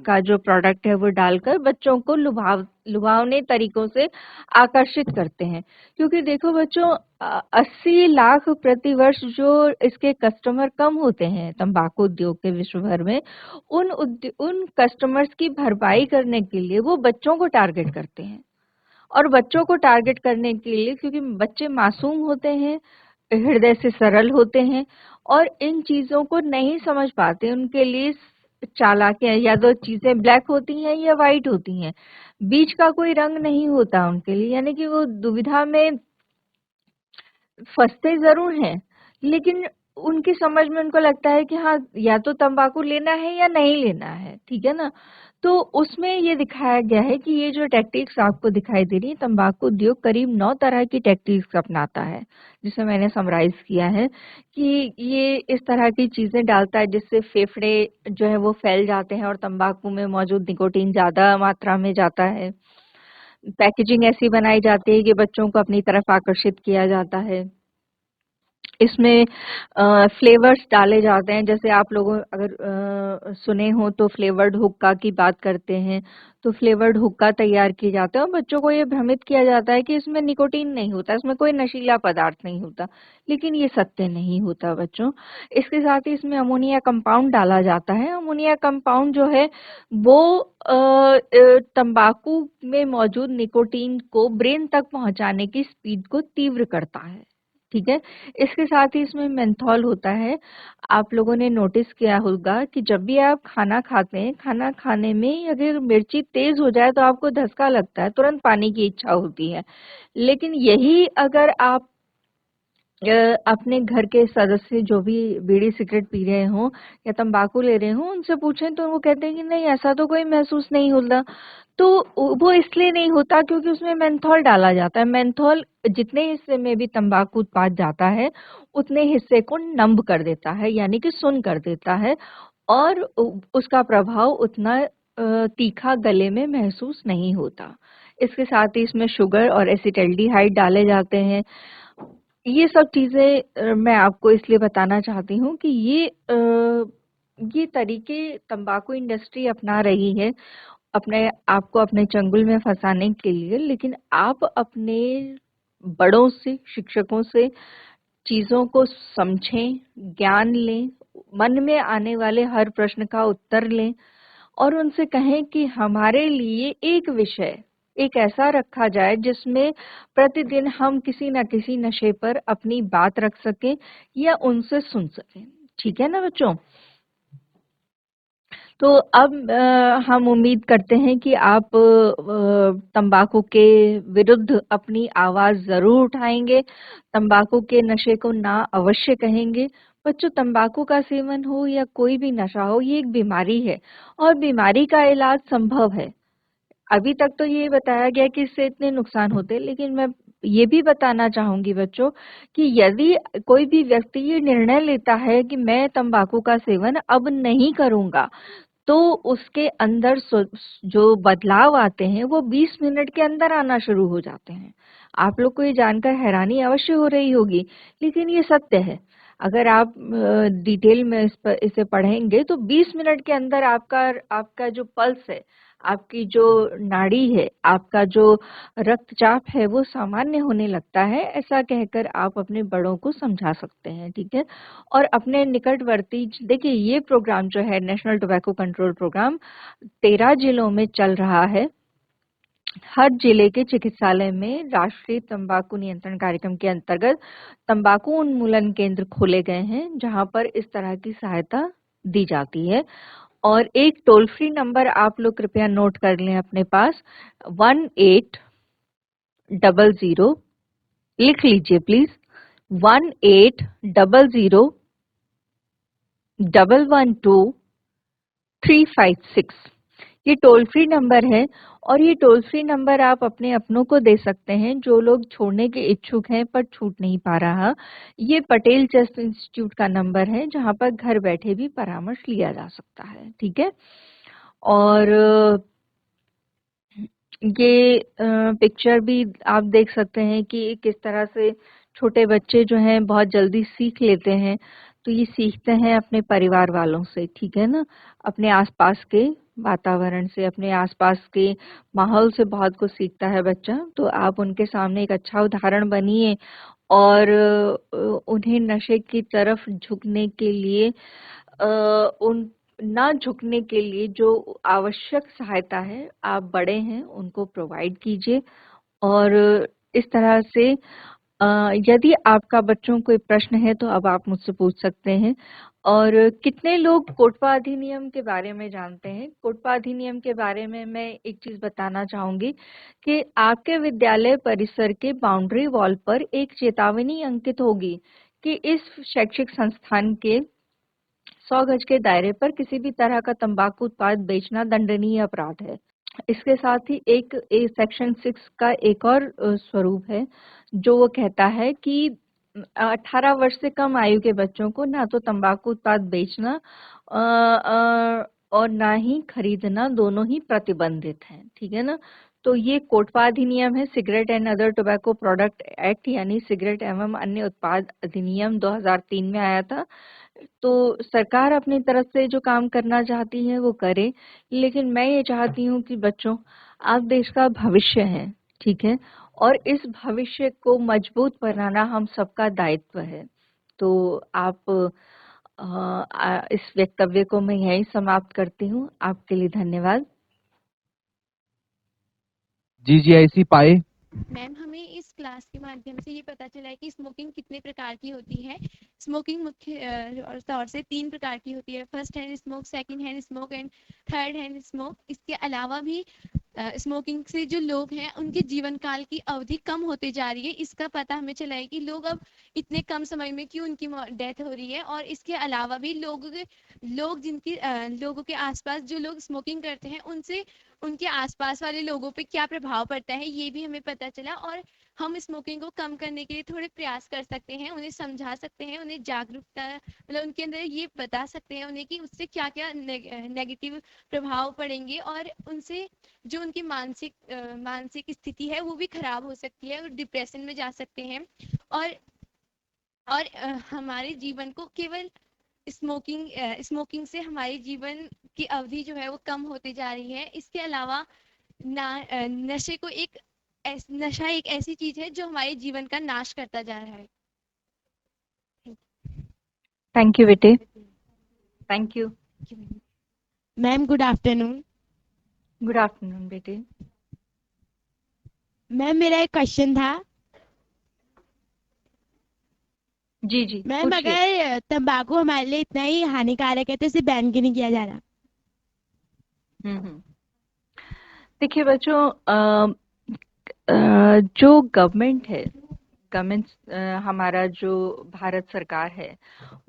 का जो प्रोडक्ट है वो डालकर बच्चों को लुभावने तरीकों से आकर्षित करते हैं। क्योंकि देखो बच्चों, 80 लाख प्रति वर्ष जो इसके कस्टमर कम होते हैं तंबाकू उद्योग के विश्व भर में, उन कस्टमर्स की भरपाई करने के लिए वो बच्चों को टारगेट करते हैं। और बच्चों को टारगेट करने के लिए, क्योंकि बच्चे मासूम होते हैं, हृदय से सरल होते हैं और इन चीजों को नहीं समझ पाते, उनके लिए चालाकियां या तो चीजें ब्लैक होती हैं या वाइट होती हैं, बीच का कोई रंग नहीं होता उनके लिए। यानी कि वो दुविधा में फंसते जरूर हैं, लेकिन उनकी समझ में उनको लगता है कि हाँ, या तो तंबाकू लेना है या नहीं लेना है, ठीक है ना। तो उसमें ये दिखाया गया है कि ये जो टैक्टिक्स आपको दिखाई दे रही है, तंबाकू उद्योग करीब 9 तरह की टैक्टिक्स अपनाता है, जिसे मैंने समराइज किया है कि ये इस तरह की चीजें डालता है जिससे फेफड़े जो है वो फैल जाते हैं और तंबाकू में मौजूद निकोटीन ज्यादा मात्रा में जाता है। पैकेजिंग ऐसी बनाई जाती है कि बच्चों को अपनी तरफ आकर्षित किया जाता है। इसमें फ्लेवर्स डाले जाते हैं, जैसे आप लोगों अगर सुने हो तो फ्लेवर्ड हुक्का की बात करते हैं, तो फ्लेवर्ड हुक्का तैयार किए जाते हैं और बच्चों को ये भ्रमित किया जाता है कि इसमें निकोटीन नहीं होता, इसमें कोई नशीला पदार्थ नहीं होता, लेकिन ये सत्य नहीं होता बच्चों। इसके साथ ही इसमें अमोनिया कंपाउंड डाला जाता है। अमोनिया कंपाउंड जो है वो तंबाकू में मौजूद निकोटीन को ब्रेन तक पहुंचाने की स्पीड को तीव्र करता है, ठीक है। इसके साथ ही इसमें मेंथॉल होता है। आप लोगों ने नोटिस किया होगा कि जब भी आप खाना खाते हैं, खाना खाने में अगर मिर्ची तेज हो जाए तो आपको धक्का लगता है, तुरंत पानी की इच्छा होती है। लेकिन यही अगर आप अपने घर के सदस्य जो भी बीड़ी सिगरेट पी रहे हो या तंबाकू ले रहे हो उनसे पूछें तो वो कहते हैं कि नहीं, ऐसा तो कोई महसूस नहीं होता। तो वो इसलिए नहीं होता क्योंकि उसमें मेंथॉल डाला जाता है। मेंथॉल जितने हिस्से में भी तंबाकू उत्पाद जाता है उतने हिस्से को नंब कर देता है, यानी कि सुन्न कर देता है और उसका प्रभाव उतना तीखा गले में महसूस नहीं होता। इसके साथ ही इसमें शुगर और एसिटाल्डिहाइड डाले जाते हैं। ये सब चीजें मैं आपको इसलिए बताना चाहती हूँ कि ये तरीके तंबाकू इंडस्ट्री अपना रही है अपने आप को अपने चंगुल में फंसाने के लिए, लेकिन आप अपने बड़ों से, शिक्षकों से चीजों को समझें, ज्ञान लें, मन में आने वाले हर प्रश्न का उत्तर लें और उनसे कहें कि हमारे लिए एक विषय एक ऐसा रखा जाए जिसमें प्रतिदिन हम किसी न किसी नशे पर अपनी बात रख सकें या उनसे सुन सकें। ठीक है ना बच्चों? तो अब हम उम्मीद करते हैं कि आप तंबाकू के विरुद्ध अपनी आवाज जरूर उठाएंगे, तंबाकू के नशे को ना अवश्य कहेंगे। बच्चों, तंबाकू का सेवन हो या कोई भी नशा हो, ये एक बीमारी है और बीमारी का इलाज संभव है। अभी तक तो ये बताया गया कि इससे इतने नुकसान होते हैं, लेकिन मैं ये भी बताना चाहूंगी बच्चों कि यदि कोई भी व्यक्ति ये निर्णय लेता है कि मैं तंबाकू का सेवन अब नहीं करूंगा, तो उसके अंदर जो बदलाव आते हैं वो 20 मिनट के अंदर आना शुरू हो जाते हैं। आप लोग को ये जानकर हैरानी अवश्य हो रही होगी, लेकिन ये सत्य है। अगर आप डिटेल में इसे पढ़ेंगे तो 20 मिनट के अंदर आपका जो पल्स है, आपकी जो नाड़ी है, आपका जो रक्तचाप है वो सामान्य होने लगता है। ऐसा कहकर आप अपने बड़ों को समझा सकते हैं। ठीक है? और अपने निकटवर्ती, देखिए ये प्रोग्राम जो है नेशनल टोबैको कंट्रोल प्रोग्राम 13 जिलों में चल रहा है। हर जिले के चिकित्सालय में राष्ट्रीय तंबाकू नियंत्रण कार्यक्रम के अंतर्गत तंबाकू उन्मूलन केंद्र खोले गए हैं जहां पर इस तरह की सहायता दी जाती है। और एक टोल फ्री नंबर आप लोग कृपया नोट कर लें अपने पास, 1800, लिख लीजिए प्लीज, 1800-112-356। ये टोल फ्री नंबर है और ये टोल फ्री नंबर आप अपने अपनों को दे सकते हैं जो लोग छोड़ने के इच्छुक हैं पर छूट नहीं पा रहा। ये पटेल चेस्ट इंस्टीट्यूट का नंबर है जहां पर घर बैठे भी परामर्श लिया जा सकता है। ठीक है? और ये पिक्चर भी आप देख सकते हैं कि किस तरह से छोटे बच्चे जो हैं बहुत जल्दी सीख लेते हैं। तो ये सीखते हैं अपने परिवार वालों से। ठीक है ना? अपने आसपास के वातावरण से, अपने आसपास के माहौल से बहुत कुछ सीखता है बच्चा। तो आप उनके सामने एक अच्छा उदाहरण बनिए और उन्हें नशे की तरफ झुकने के लिए उन ना झुकने के लिए जो आवश्यक सहायता है आप बड़े हैं उनको प्रोवाइड कीजिए। और इस तरह से यदि आपका बच्चों कोई प्रश्न है तो अब आप मुझसे पूछ सकते हैं। और कितने लोग कोटपा अधिनियम के बारे में जानते हैं? कोटपा अधिनियम के बारे में मैं एक चीज बताना चाहूंगी कि आपके विद्यालय परिसर के बाउंड्री वॉल पर एक चेतावनी अंकित होगी कि इस शैक्षिक संस्थान के 100 गज के दायरे पर किसी भी तरह का तंबाकू उत्पाद बेचना दंडनीय अपराध है। इसके साथ ही एक सेक्शन 6 का एक और स्वरूप है जो वो कहता है कि 18 वर्ष से कम आयु के बच्चों को ना तो तंबाकू उत्पाद बेचना और ना ही खरीदना, दोनों ही प्रतिबंधित हैं। ठीक है ना? तो ये कोटपा अधिनियम है, cigarette and other tobacco product act यानी सिगरेट एवं अन्य उत्पाद अधिनियम 2003 में आया था। तो सरकार अपनी तरफ से जो काम करना चाहती है वो करे, लेकिन मैं ये चाहती हूँ कि बच्चों, आप देश का भविष्य हैं। ठीक है? और इस भविष्य को मजबूत बनाना हम सबका दायित्व है। तो आप इस वक्तव्य को मैं यहीं समाप्त करती हूँ। आपके लिए धन्यवाद। GGIC पाए। मैम, हमें इस क्लास के माध्यम से ये पता चला है कि स्मोकिंग कितने प्रकार की होती है। स्मोकिंग मुख्य तौर से 3 प्रकार की होती है। First hand smoke, second hand smoke and third hand smoke. इसके अलावा भी स्मोकिंग से जो लोग हैं उनके जीवन काल की अवधि कम होती जा रही है। इसका पता हमें चला है कि लोग अब इतने कम समय में क्यों उनकी डेथ हो रही है। और इसके अलावा भी लोगों के आसपास जो लोग स्मोकिंग करते हैं उनसे उनके आसपास वाले लोगों पे क्या प्रभाव पड़ता है, ये भी हमें पता चला। और हम स्मोकिंग को कम करने के लिए थोड़े प्रयास कर सकते हैं, उन्हें समझा सकते हैं, उन्हें जागरूकता मतलब उनके अंदर ये बता सकते हैं उन्हें कि उससे क्या क्या नेगेटिव प्रभाव पड़ेंगे और उनसे जो उनकी मानसिक स्थिति है वो भी खराब हो सकती है और डिप्रेशन में जा सकते हैं। और और हमारे जीवन को केवल स्मोकिंग से हमारे जीवन की अवधि जो है वो कम होती जा रही है। इसके अलावा नशे को नशा एक ऐसी चीज है जो हमारे जीवन का नाश करता जा रहा है। थैंक यू बेटे, thank you. Ma'am good afternoon. Good afternoon बेटे। मैम मेरा एक क्वेश्चन था। जी जी, मैम पूछिए। अगर तंबाकू हमारे लिए इतना ही हानिकारक है तो इसे बैन क्यों नहीं किया जा रहा? हम्म। देखिए बच्चों, जो गवर्नमेंट है, गवर्नमेंट, हमारा जो भारत सरकार है,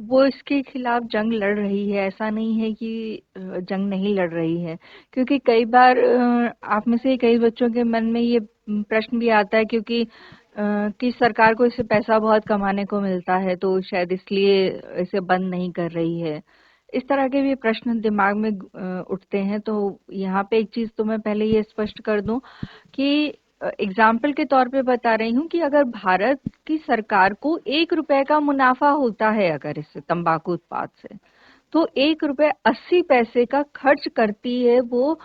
वो इसके खिलाफ जंग लड़ रही है। ऐसा नहीं है कि जंग नहीं लड़ रही है, क्योंकि कई बार आप में से कई बच्चों के मन में ये प्रश्न भी आता है, क्योंकि कि सरकार को इससे पैसा बहुत कमाने को मिलता है, तो शायद इसलिए इसे बंद नहीं कर रही है। इस तरह के भी प्रश्न दिमाग में उठते हैं। तो यहाँ पे एक चीज तो मैं पहले ये स्पष्ट कर दूं कि एग्जाम्पल के तौर पे बता रही हूँ कि अगर भारत की सरकार को 1 रुपए का मुनाफा होता है अगर इससे, तंबाकू उत्पाद से, तो 1 रुपए 80 पैसे का खर्च करती है वो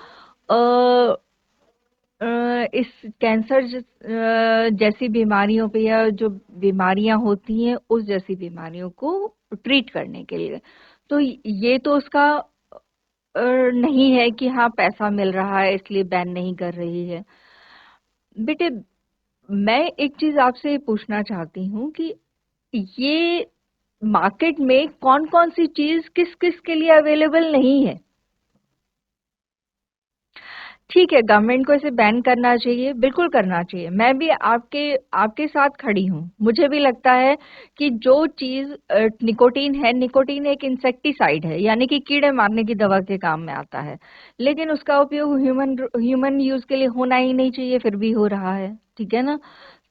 इस कैंसर जैसी बीमारियों पे, या जो बीमारियां होती हैं उस जैसी बीमारियों को ट्रीट करने के लिए। तो ये तो उसका नहीं है कि हाँ पैसा मिल रहा है इसलिए बैन नहीं कर रही है। बेटे, मैं एक चीज आपसे पूछना चाहती हूँ कि ये मार्केट में कौन कौन सी चीज किस किस के लिए अवेलेबल नहीं है। ठीक है, गवर्नमेंट को इसे बैन करना चाहिए, बिल्कुल करना चाहिए। मैं भी आपके आपके साथ खड़ी हूँ। मुझे भी लगता है कि जो चीज निकोटीन है, निकोटीन एक इंसेक्टिसाइड है, यानी कि कीड़े मारने की दवा के काम में आता है, लेकिन उसका उपयोग ह्यूमन ह्यूमन यूज के लिए होना ही नहीं चाहिए, फिर भी हो रहा है। ठीक है ना?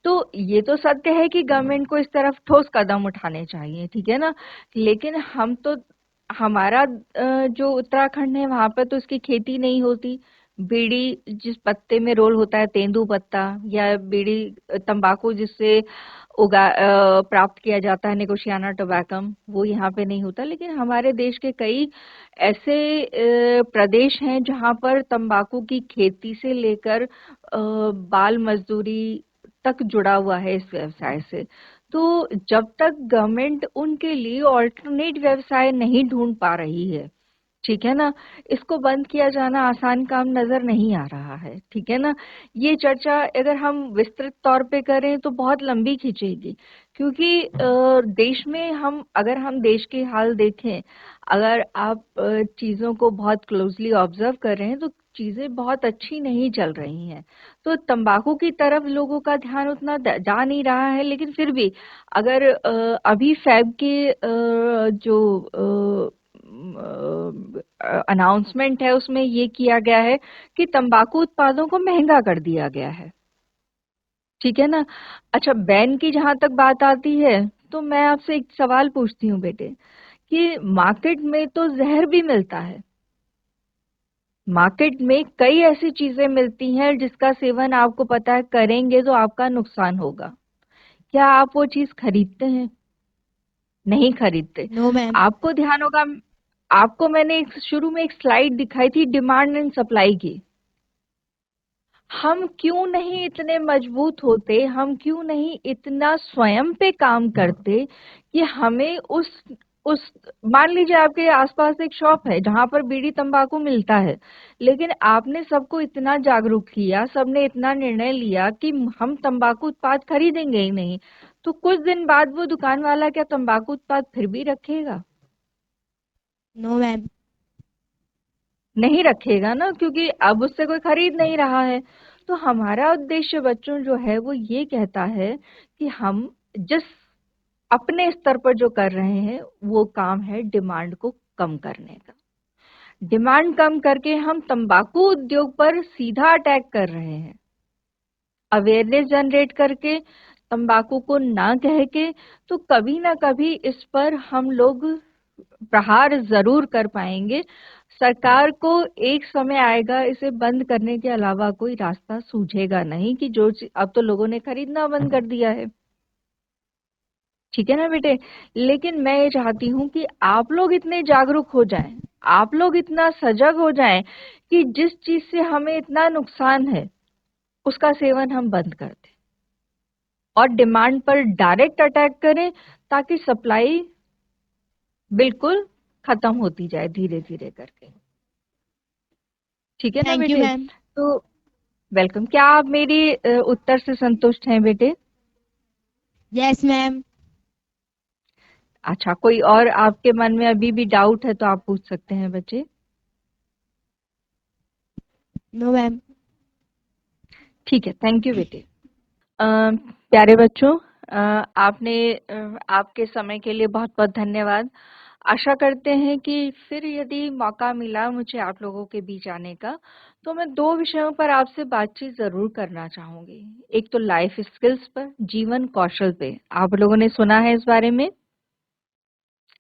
तो ये तो सत्य है कि गवर्नमेंट को इस तरफ ठोस कदम उठाने चाहिए, ठीक है ना? लेकिन हम तो, हमारा जो उत्तराखंड है वहां पर तो इसकी खेती नहीं होती। बीड़ी जिस पत्ते में रोल होता है, तेंदू पत्ता, या बीड़ी तंबाकू जिससे प्राप्त किया जाता है, निकोशियाना टोबैकम, वो यहाँ पे नहीं होता। लेकिन हमारे देश के कई ऐसे प्रदेश हैं जहाँ पर तंबाकू की खेती से लेकर बाल मजदूरी तक जुड़ा हुआ है इस व्यवसाय से। तो जब तक गवर्नमेंट उनके लिए ऑल्टरनेट व्यवसाय नहीं ढूंढ पा रही है, ठीक है ना, इसको बंद किया जाना आसान काम नजर नहीं आ रहा है। ठीक है ना? ये चर्चा अगर हम विस्तृत तौर पे करें तो बहुत लंबी खींचेगी, क्योंकि देश में अगर हम देश के हाल देखें, अगर आप चीजों को बहुत क्लोजली ऑब्जर्व कर रहे हैं, तो चीजें बहुत अच्छी नहीं चल रही हैं। तो तंबाकू की तरफ लोगों का ध्यान उतना जा नहीं रहा है, लेकिन फिर भी अगर अभी फैब के जो अनाउंसमेंट है उसमें ये किया गया है कि तंबाकू उत्पादों को महंगा कर दिया गया है। ठीक है ना? अच्छा, बैन की जहां तक बात आती है, तो मैं आपसे एक सवाल पूछती हूँ बेटे, कि मार्केट में तो जहर भी मिलता है। मार्केट में कई ऐसी चीजें मिलती हैं जिसका सेवन आपको पता है करेंगे तो आपका नुकसान होगा। क्या आप वो चीज खरीदते हैं? नहीं खरीदते। No ma'am. आपको ध्यान होगा, आपको मैंने शुरू में एक स्लाइड दिखाई थी डिमांड एंड सप्लाई की। हम क्यों नहीं इतने मजबूत होते, हम क्यों नहीं इतना स्वयं पे काम करते कि हमें उस मान लीजिए आपके आसपास एक शॉप है जहां पर बीड़ी तंबाकू मिलता है, लेकिन आपने सबको इतना जागरूक किया, सबने इतना निर्णय लिया कि हम तंबाकू उत्पाद खरीदेंगे ही नहीं, तो कुछ दिन बाद वो दुकान वाला क्या तंबाकू उत्पाद फिर भी रखेगा? No ma'am. नहीं रखेगा ना, क्योंकि अब उससे कोई खरीद नहीं रहा है। तो हमारा उद्देश्य बच्चों जो है वो ये कहता है कि हम जिस अपने स्तर पर जो कर रहे हैं वो काम है डिमांड को कम करने का। डिमांड कम करके हम तंबाकू उद्योग पर सीधा अटैक कर रहे हैं, अवेयरनेस जनरेट करके, तंबाकू को ना कह के। तो कभी ना कभी इस पर हम लोग प्रहार जरूर कर पाएंगे। सरकार को एक समय आएगा इसे बंद करने के अलावा कोई रास्ता सूझेगा नहीं, कि अब तो लोगों ने खरीदना बंद कर दिया है। ठीक है ना बेटे। लेकिन मैं ये चाहती हूँ कि आप लोग इतने जागरूक हो जाएं, आप लोग इतना सजग हो जाएं कि जिस चीज से हमें इतना नुकसान है उसका सेवन हम बंद कर दें और डिमांड पर डायरेक्ट अटैक करें, ताकि सप्लाई बिल्कुल खत्म होती जाए धीरे धीरे करके। ठीक है ना थैंक यू बेटे। मैम। तो वेलकम। क्या आप मेरी उत्तर से संतुष्ट हैं बेटे? Yes ma'am. अच्छा, कोई और आपके मन में अभी भी डाउट है तो आप पूछ सकते हैं बच्चे। No ma'am. ठीक है, थैंक यू बेटे। प्यारे बच्चों, आपने आपके समय के लिए बहुत बहुत धन्यवाद। आशा करते हैं कि फिर यदि मौका मिला मुझे आप लोगों के बीच आने का, तो मैं दो विषयों पर आपसे बातचीत जरूर करना चाहूंगी। एक तो लाइफ स्किल्स पर, जीवन कौशल पे। आप लोगों ने सुना है इस बारे में?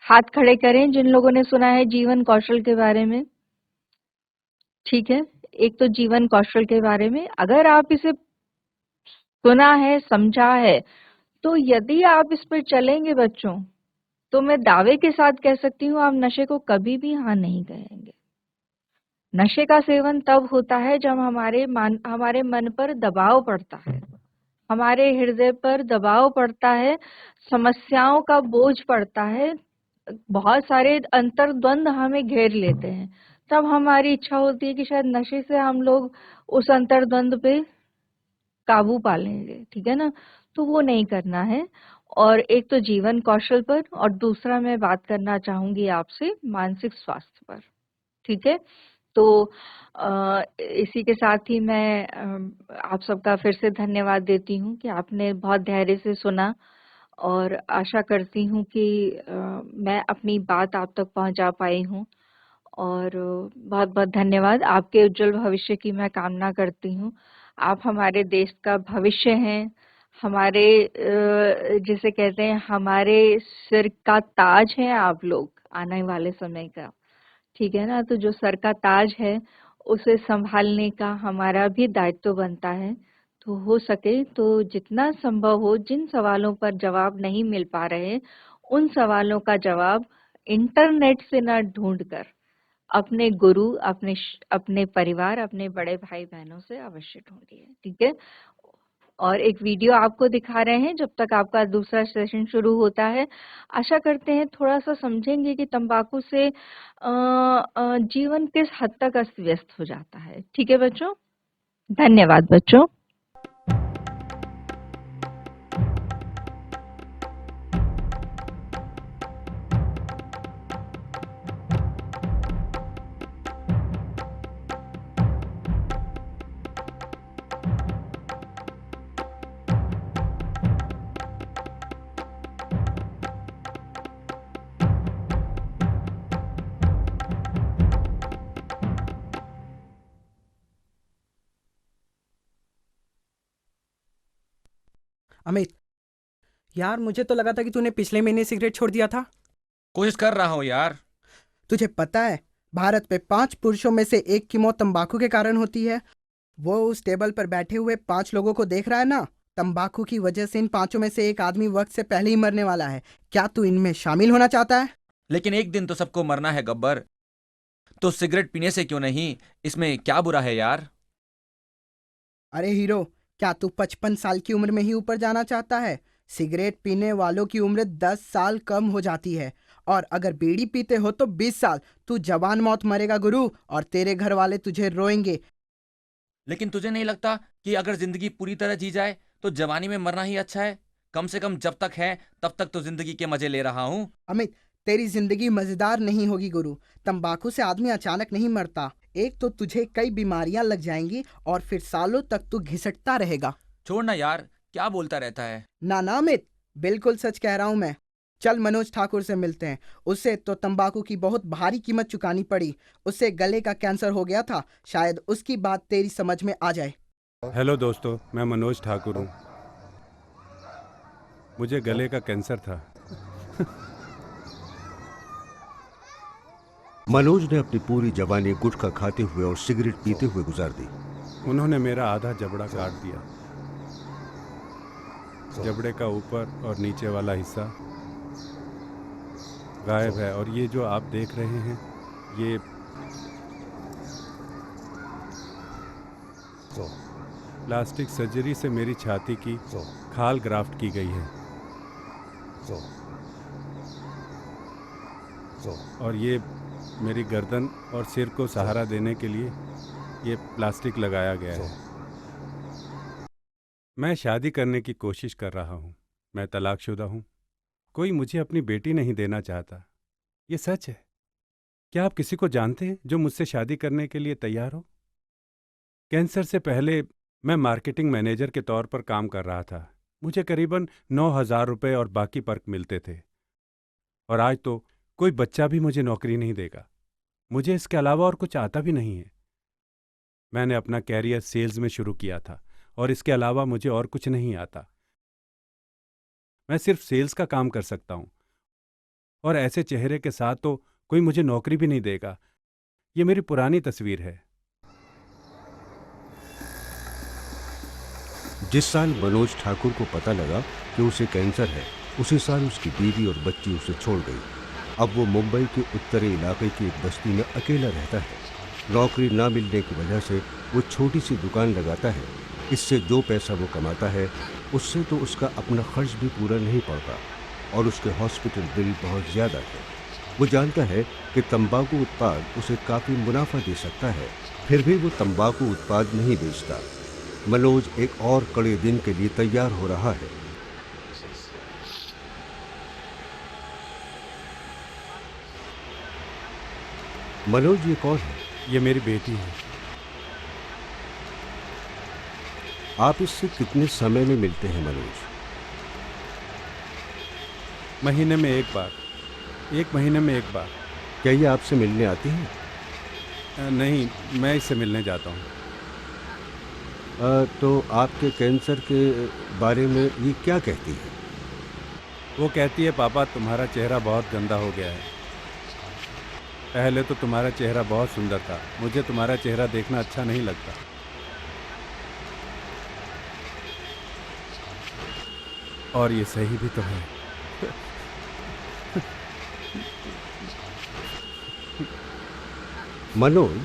हाथ खड़े करें जिन लोगों ने सुना है जीवन कौशल के बारे में। ठीक है, एक तो जीवन कौशल के बारे में अगर आप इसे सुना है, समझा है, तो यदि आप इस पर चलेंगे बच्चों, तो मैं दावे के साथ कह सकती हूँ आप नशे को कभी भी हाँ नहीं कहेंगे। नशे का सेवन तब होता है जब हमारे मन पर दबाव पड़ता है, हमारे हृदय पर दबाव पड़ता है, समस्याओं का बोझ पड़ता है, बहुत सारे अंतर्द्वंद हमें घेर लेते हैं। तब हमारी इच्छा होती है कि शायद नशे से हम लोग उस अंतर्द्वंद पे काबू पा लेंगे। ठीक है ना? तो वो नहीं करना है। और एक तो जीवन कौशल पर, और दूसरा मैं बात करना चाहूंगी आपसे मानसिक स्वास्थ्य पर। ठीक है? तो इसी के साथ ही मैं आप सबका फिर से धन्यवाद देती हूँ कि आपने बहुत धैर्य से सुना, और आशा करती हूँ कि मैं अपनी बात आप तक पहुँचा पाई हूँ। और बहुत बहुत धन्यवाद। आपके उज्जवल भविष्य की मैं कामना करती हूँ। आप हमारे देश का भविष्य हैं, हमारे जिसे कहते हैं हमारे सिर का ताज है आप लोग आने वाले समय का। ठीक है ना? तो जो सर का ताज है उसे संभालने का हमारा भी दायित्व बनता है। तो हो सके तो जितना संभव हो, जिन सवालों पर जवाब नहीं मिल पा रहे, उन सवालों का जवाब इंटरनेट से न ढूंढकर अपने गुरु, अपने परिवार, अपने बड़े भाई बहनों से अवश्य ढूंढिए। ठीक है? और एक वीडियो आपको दिखा रहे हैं जब तक आपका दूसरा सेशन शुरू होता है। आशा करते हैं थोड़ा सा समझेंगे कि तंबाकू से जीवन किस हद तक अस्त व्यस्त हो जाता है। ठीक है बच्चों? धन्यवाद बच्चों। अमित, यार मुझे तो लगा था कि तूने पिछले महीने सिगरेट छोड़ दिया था। कोशिश कर रहा हूँ यार। तुझे पता है भारत में 5 पुरुषों में से 1 की मौत तंबाकू के कारण होती है। वो उस टेबल पर बैठे हुए 5 लोगों को देख रहा है ना, तंबाकू की वजह से इन 5 में से एक आदमी वक्त से पहले ही मरने वाला है। क्या तू इनमें शामिल होना चाहता है? लेकिन एक दिन तो सबको मरना है गब्बर, तो सिगरेट पीने से क्यों नहीं? इसमें क्या बुरा है यार? अरे हीरो, क्या तू 55 साल की उम्र में ही ऊपर जाना चाहता है? सिगरेट पीने वालों की उम्र 10 साल कम हो जाती है, और अगर बीड़ी पीते हो तो 20 साल। तू जवान मौत मरेगा गुरु, और तेरे घर वाले तुझे रोएंगे। लेकिन तुझे नहीं लगता कि अगर जिंदगी पूरी तरह जी जाए तो जवानी में मरना ही अच्छा है? कम से कम जब तक है तब तक तो जिंदगी के मजे ले रहा हूँ। अमित, तेरी जिंदगी मजेदार नहीं होगी गुरु। तंबाकू से आदमी अचानक नहीं मरता। एक तो तुझे कई बीमारियां लग जाएंगी, और फिर सालों तक तू घिसटता रहेगा। छोड़ना यार, क्या बोलता रहता है? ना ना अमित, बिल्कुल सच कह रहा हूं मैं। चल मनोज ठाकुर से मिलते हैं। उससे तो तंबाकू की बहुत भारी कीमत चुकानी पड़ी। उससे गले का कैंसर हो गया था। शायद उसकी बात तेरी समझ में आ जाए। हेलो दोस्तों, मैं मनोज ठाकुर हूँ। मुझे गले का कैंसर था। मनोज ने अपनी पूरी जवानी गुटखा खाते हुए और सिगरेट पीते हुए गुजार दी। उन्होंने मेरा आधा जबड़ा काट दिया। जबड़े का ऊपर और नीचे वाला हिस्सा गायब है, और ये जो आप देख रहे हैं ये प्लास्टिक सर्जरी से मेरी छाती की खाल ग्राफ्ट की गई है, और ये मेरी गर्दन और सिर को सहारा देने के लिए ये प्लास्टिक लगाया गया है। मैं शादी करने की कोशिश कर रहा हूँ। मैं तलाकशुदा हूँ। कोई मुझे अपनी बेटी नहीं देना चाहता। ये सच है। क्या आप किसी को जानते हैं जो मुझसे शादी करने के लिए तैयार हो? कैंसर से पहले मैं मार्केटिंग मैनेजर के तौर पर काम कर रहा था। मुझे करीबन 9,000 रुपये और बाकी पर्क मिलते थे, और आज तो कोई बच्चा भी मुझे नौकरी नहीं देगा। मुझे इसके अलावा और कुछ आता भी नहीं है। मैंने अपना कैरियर सेल्स में शुरू किया था, और इसके अलावा मुझे और कुछ नहीं आता। मैं सिर्फ सेल्स का काम कर सकता हूँ, और ऐसे चेहरे के साथ तो कोई मुझे नौकरी भी नहीं देगा। ये मेरी पुरानी तस्वीर है। जिस साल मनोज ठाकुर को पता लगा कि उसे कैंसर है, उसी साल उसकी बीवी और बच्ची उसे छोड़ गई। अब वो मुंबई के उत्तरी इलाके की एक बस्ती में अकेला रहता है। नौकरी ना मिलने की वजह से वो छोटी सी दुकान लगाता है। इससे जो पैसा वो कमाता है उससे तो उसका अपना खर्च भी पूरा नहीं पड़ता, और उसके हॉस्पिटल बिल बहुत ज़्यादा है। वो जानता है कि तंबाकू उत्पाद उसे काफ़ी मुनाफा दे सकता है, फिर भी वो तंबाकू उत्पाद नहीं बेचता। मनोज एक और कड़े दिन के लिए तैयार हो रहा है। मनोज, ये कौन है? ये मेरी बेटी है। आप इससे कितने समय में मिलते हैं मनोज? महीने में एक बार। 1 महीने में एक बार। क्या ये आपसे मिलने आती है? नहीं, मैं इससे मिलने जाता हूँ। तो आपके कैंसर के बारे में ये क्या कहती है? वो कहती है, पापा तुम्हारा चेहरा बहुत गंदा हो गया है। पहले तो तुम्हारा चेहरा बहुत सुंदर था। मुझे तुम्हारा चेहरा देखना अच्छा नहीं लगता। और ये सही भी तो है। मनोज,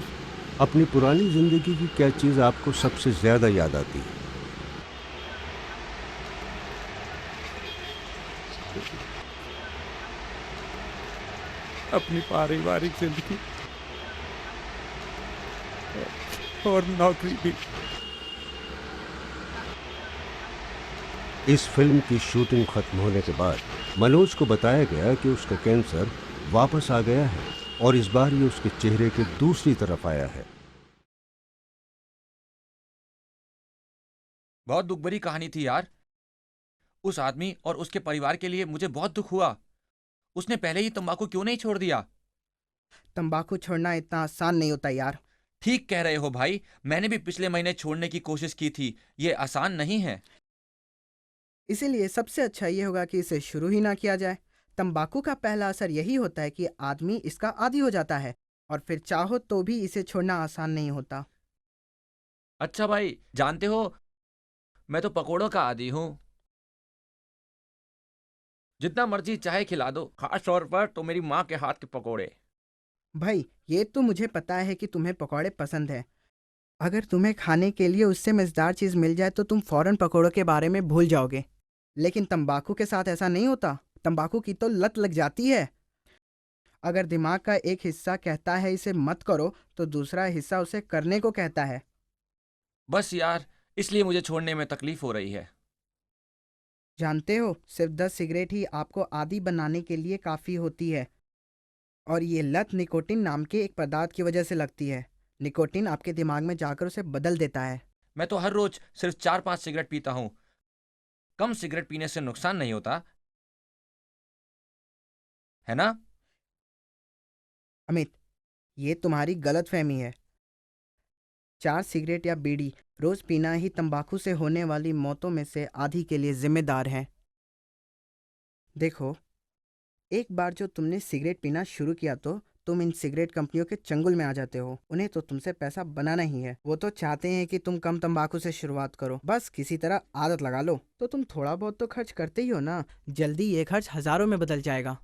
अपनी पुरानी जिंदगी की क्या चीज आपको सबसे ज्यादा याद आती है? अपनी पारिवारिक जिंदगी और नौकरी भी। इस फिल्म की शूटिंग खत्म होने के बाद मनोज को बताया गया कि उसका कैंसर वापस आ गया है, और इस बार ये उसके चेहरे के दूसरी तरफ आया है। बहुत दुख भरी कहानी थी यार। उस आदमी और उसके परिवार के लिए मुझे बहुत दुख हुआ। उसने पहले ही तंबाकू क्यों नहीं छोड़ दिया? तंबाकू छोड़ना इतना आसान नहीं होता यार। ठीक कह रहे हो भाई। मैंने भी पिछले महीने छोड़ने की कोशिश की थी। ये आसान नहीं है। इसीलिए सबसे अच्छा ये होगा कि इसे शुरू ही ना किया जाए। तंबाकू का पहला असर यही होता है कि आदमी इसका आदी हो जाता है, और फिर चाहो तो भी इसे छोड़ना आसान नहीं होता। अच्छा भाई, जानते हो मैं तो पकोड़ों का आदी हूँ। जितना मर्जी चाहे खिला दो, खास तौर पर तो मेरी माँ के हाथ के पकोड़े। भाई, ये तो मुझे पता है कि तुम्हें पकौड़े पसंद है। अगर तुम्हें खाने के लिए उससे मज़ेदार चीज़ मिल जाए तो तुम फौरन पकौड़ों के बारे में भूल जाओगे। लेकिन तंबाकू के साथ ऐसा नहीं होता। तंबाकू की तो लत लग जाती है। अगर दिमाग का एक हिस्सा कहता है इसे मत करो, तो दूसरा हिस्सा उसे करने को कहता है। बस यार, इसलिए मुझे छोड़ने में तकलीफ हो रही है। जानते हो, सिर्फ 10 सिगरेट ही आपको आदी बनाने के लिए काफ़ी होती है। और ये लत निकोटिन नाम के एक पदार्थ की वजह से लगती है। निकोटिन आपके दिमाग में जाकर उसे बदल देता है। मैं तो हर रोज सिर्फ 4-5 सिगरेट पीता हूँ। कम सिगरेट पीने से नुकसान नहीं होता, है ना? अमित, ये तुम्हारी गलत फहमी है। 4 सिगरेट या बीड़ी रोज पीना ही तंबाकू से होने वाली मौतों में से आधी के लिए जिम्मेदार है। देखो, एक बार जो तुमने सिगरेट पीना शुरू किया तो तुम इन सिगरेट कंपनियों के चंगुल में आ जाते हो। उन्हें तो तुमसे पैसा बनाना ही है। वो तो चाहते हैं कि तुम कम तंबाकू से शुरुआत करो, बस किसी तरह आदत लगा लो। तो तुम थोड़ा बहुत तो खर्च करते ही हो ना। जल्दी ये खर्च हजारों में बदल जाएगा।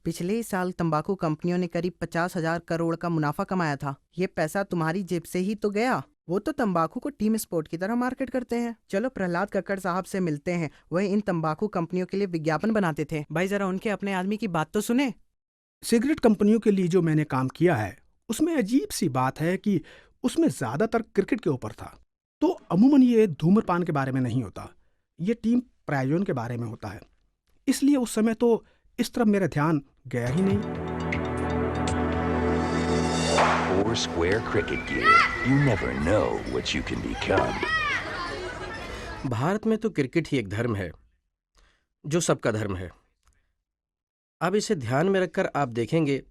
पिछले ही साल तंबाकू कंपनियों ने करीब 50,000 करोड़ का मुनाफा कमाया था। ये पैसा तुम्हारी जेब से ही तो गया। वो तो तंबाकू को टीम स्पोर्ट की तरह मार्केट करते हैं। चलो प्रहलाद कक्कड़ साहब से मिलते हैं, वह इन तंबाकू कंपनियों के लिए विज्ञापन बनाते थे। भाई जरा उनके अपने आदमी की बात तो सुने। सिगरेट कंपनियों के लिए जो मैंने काम किया है उसमें अजीब सी बात है कि उसमें ज़्यादातर क्रिकेट के ऊपर था। तो अमूमन ये धूम्रपान के बारे में नहीं होता, ये टीम प्रायोजन के बारे में होता है। इसलिए उस समय तो इस तरफ मेरा ध्यान गया ही नहीं। Square cricket gear. You never know what you can become. Bharat में तो क्रिकेट ही एक धर्म है जो सबका धर्म है। अब इसे ध्यान में रखकर आप देखेंगे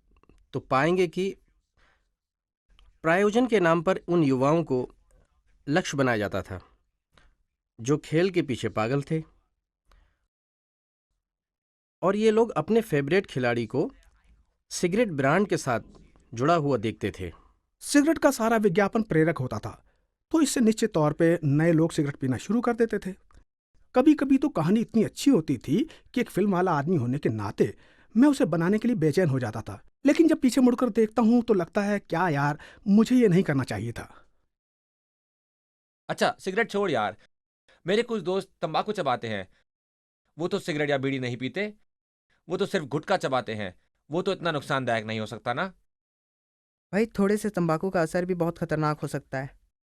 तो पाएंगे कि प्रायोजन के नाम पर उन युवाओं को लक्ष्य बनाया जाता था जो खेल के पीछे पागल थे, और ये लोग अपने फेवरेट खिलाड़ी को सिगरेट ब्रांड के साथ जुड़ा हुआ देखते थे। सिगरेट का सारा विज्ञापन प्रेरक होता था, तो इससे निश्चित तौर पे नए लोग सिगरेट पीना शुरू कर देते थे। कभी कभी तो कहानी इतनी अच्छी होती थी कि एक फिल्म वाला आदमी होने के नाते मैं उसे बनाने के लिए बेचैन हो जाता था। लेकिन जब पीछे मुड़कर देखता हूं तो लगता है क्या यार, मुझे ये नहीं करना चाहिए था। अच्छा सिगरेट छोड़ यार, मेरे कुछ दोस्त तंबाकू चबाते हैं। वो तो सिगरेट या बीड़ी नहीं पीते, वो तो सिर्फ गुटखा चबाते हैं। वो तो इतना नुकसानदायक नहीं हो सकता ना। भाई थोड़े से तंबाकू का असर भी बहुत खतरनाक हो सकता है।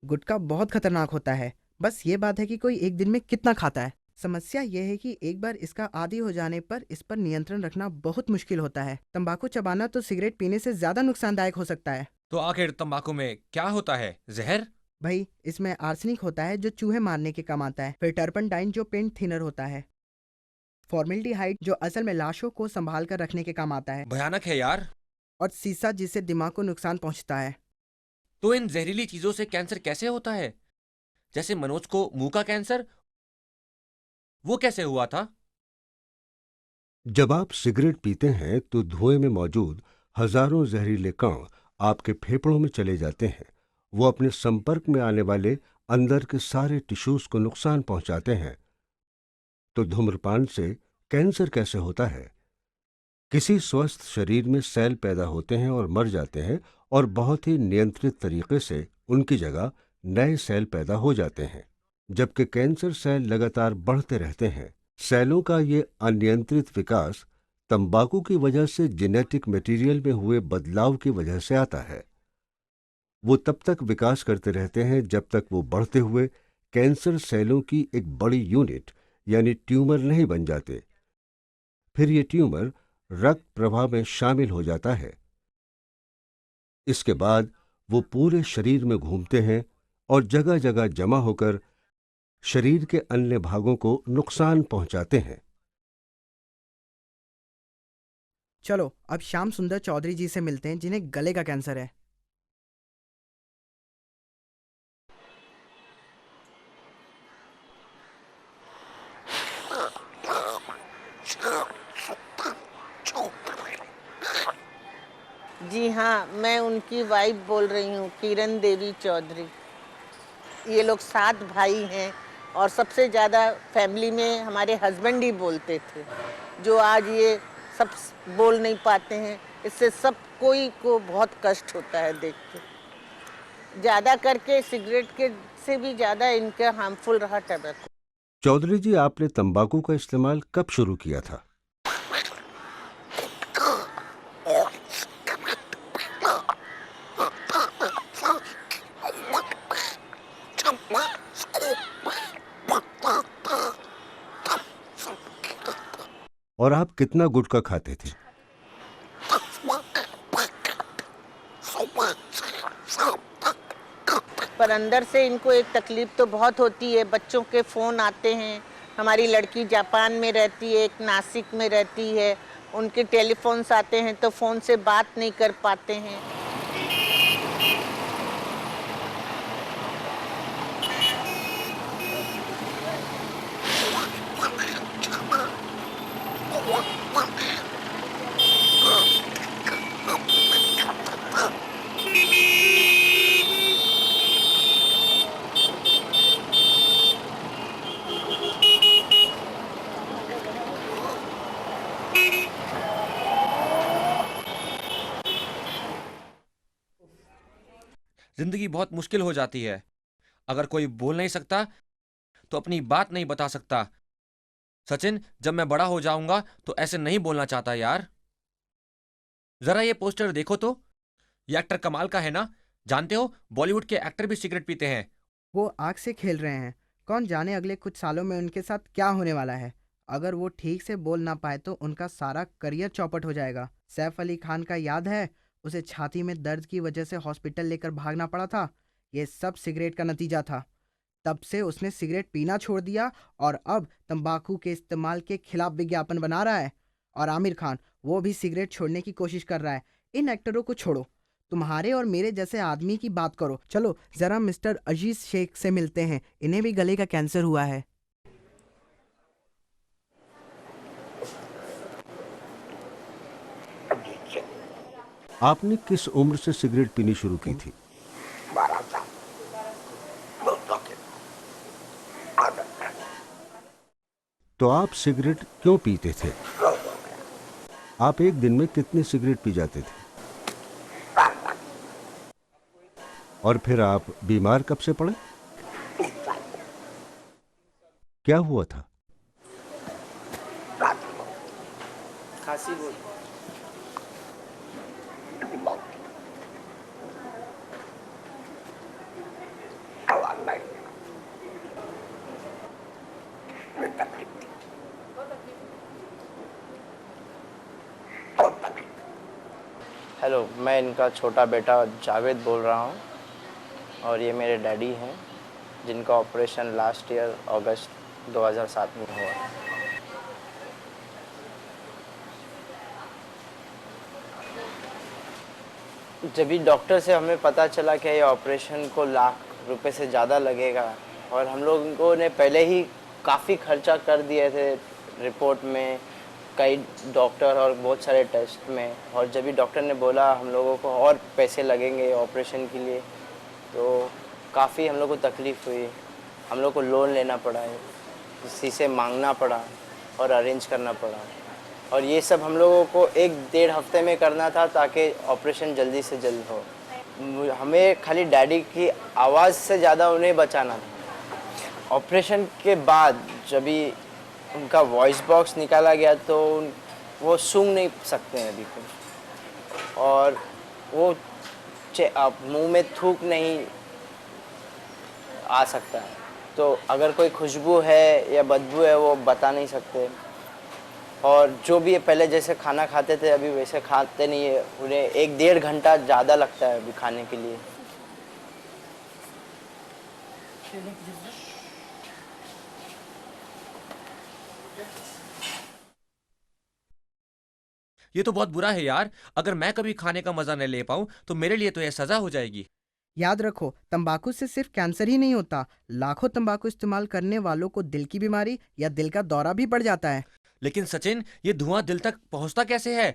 गुटखा बहुत खतरनाक होता है। बस ये बात है कि कोई एक दिन में कितना खाता है। समस्या यह है कि एक बार इसका आदी हो जाने पर इस पर नियंत्रण रखना बहुत मुश्किल होता है। तंबाकू चबाना तो सिगरेट पीने से ज्यादा नुकसानदायक हो सकता है। तो आखिर तंबाकू में क्या होता है? जहर? भाई इसमें आर्सेनिक होता है जो चूहे मारने के काम आता है। फिर टर्पनटाइन जो पेंट थिनर होता है। फॉर्मेल्डिहाइड जो असल में लाशों को संभाल कर रखने के काम आता है। भयानक है यार। और सीसा जिससे दिमाग को नुकसान पहुंचता है। तो इन जहरीली चीजों से कैंसर कैसे होता है? जैसे मनोज को मुंह का कैंसर, वो कैसे हुआ था? जब आप सिगरेट पीते हैं तो धुएं में मौजूद हजारों जहरीले कण आपके फेफड़ों में चले जाते हैं। वो अपने संपर्क में आने वाले अंदर के सारे टिश्यूज को नुकसान पहुंचाते हैं। तो धूम्रपान से कैंसर कैसे होता है? किसी स्वस्थ शरीर में सेल पैदा होते हैं और मर जाते हैं, और बहुत ही नियंत्रित तरीके से उनकी जगह नए सेल पैदा हो जाते हैं। जबकि कैंसर सेल लगातार बढ़ते रहते हैं। सेलों का ये अनियंत्रित विकास तंबाकू की वजह से जेनेटिक मटेरियल में हुए बदलाव की वजह से आता है। वो तब तक विकास करते रहते हैं जब तक वो बढ़ते हुए कैंसर सेलों की एक बड़ी यूनिट यानी ट्यूमर नहीं बन जाते। फिर ये ट्यूमर रक्त प्रवाह में शामिल हो जाता है। इसके बाद वो पूरे शरीर में घूमते हैं और जगह जगह जमा होकर शरीर के अन्य भागों को नुकसान पहुंचाते हैं। चलो अब श्याम सुंदर चौधरी जी से मिलते हैं जिन्हें गले का कैंसर है। जी हाँ, मैं उनकी वाइफ बोल रही हूँ, किरण देवी चौधरी। ये लोग 7 भाई हैं और सबसे ज़्यादा फैमिली में हमारे हस्बैंड ही बोलते थे, जो आज ये सब बोल नहीं पाते हैं। इससे सब कोई को बहुत कष्ट होता है देख के। ज़्यादा करके सिगरेट के से भी ज़्यादा इनका हार्मफुल रहा टबैको। चौधरी जी, आपने तंबाकू का इस्तेमाल कब शुरू किया था? और आप कितना गुटखा खाते थे? पर अंदर से इनको एक तकलीफ तो बहुत होती है। बच्चों के फ़ोन आते हैं। हमारी लड़की जापान में रहती है, एक नासिक में रहती है। उनके टेलीफोन्स आते हैं तो फ़ोन से बात नहीं कर पाते हैं। जिंदगी बहुत मुश्किल हो जाती है। अगर कोई बोल नहीं सकता तो अपनी बात नहीं बता सकता। सचिन, जब मैं बड़ा हो जाऊंगा तो ऐसे नहीं बोलना चाहता यार। जरा ये पोस्टर देखो तो, ये एक्टर कमाल का है ना। जानते हो, बॉलीवुड के एक्टर भी सिगरेट पीते हैं। वो आग से खेल रहे हैं। कौन जाने अगले कुछ सालों में उनके साथ क्या होने वाला है। अगर वो ठीक से बोल ना पाए तो उनका सारा करियर चौपट हो जाएगा। सैफ अली खान का याद है, उसे छाती में दर्द की वजह से हॉस्पिटल लेकर भागना पड़ा था। ये सब सिगरेट का नतीजा था। तब से उसने सिगरेट पीना छोड़ दिया और अब तंबाकू के इस्तेमाल के खिलाफ विज्ञापन बना रहा है। और आमिर खान, वो भी सिगरेट छोड़ने की कोशिश कर रहा है। इन एक्टरों को छोड़ो, तुम्हारे और मेरे जैसे आदमी की बात करो। चलो जरा मिस्टर अजीज शेख से मिलते हैं, इन्हें भी गले का कैंसर हुआ है। आपने किस उम्र से सिगरेट पीनी शुरू की थी? 12 साल। तो आप सिगरेट क्यों पीते थे? आप एक दिन में कितनी सिगरेट पी जाते थे? और फिर आप बीमार कब से पड़े? क्या हुआ था? खांसी हुई। हेलो, मैं इनका छोटा बेटा जावेद बोल रहा हूँ और ये मेरे डैडी हैं जिनका ऑपरेशन लास्ट ईयर अगस्त 2007 में हुआ। जब भी डॉक्टर से हमें पता चला कि ये ऑपरेशन को लाख रुपए से ज़्यादा लगेगा और हम लोगों ने पहले ही काफ़ी खर्चा कर दिए थे रिपोर्ट में, कई डॉक्टर और बहुत सारे टेस्ट में, और जब भी डॉक्टर ने बोला हम लोगों को और पैसे लगेंगे ऑपरेशन के लिए तो काफ़ी हम लोग को तकलीफ़ हुई। हम लोग को लोन लेना पड़ा है, किसी से मांगना पड़ा और अरेंज करना पड़ा, और ये सब हम लोगों को 1-1.5 हफ्ते में करना था ताकि ऑपरेशन जल्दी से जल्द हो। हमें खाली डैडी की आवाज़ से ज़्यादा उन्हें बचाना था। ऑपरेशन के बाद जब भी उनका वॉइस बॉक्स निकाला गया तो वो सूंघ नहीं सकते हैं अभी कुछ, और वो मुंह में थूक नहीं आ सकता है, तो अगर कोई खुशबू है या बदबू है वो बता नहीं सकते, और जो भी पहले जैसे खाना खाते थे अभी वैसे खाते नहीं है। उन्हें 1-1.5 घंटा ज़्यादा लगता है अभी खाने के लिए। ये तो बहुत बुरा है यार। अगर मैं कभी खाने का मजा न ले पाऊं तो मेरे लिए तो यह सजा हो जाएगी। याद रखो, तंबाकू से सिर्फ कैंसर ही नहीं होता, लाखों तंबाकू इस्तेमाल करने वालों को दिल की बीमारी या दिल का दौरा भी पड़ जाता है। लेकिन सचिन, ये धुआं दिल तक पहुंचता कैसे है?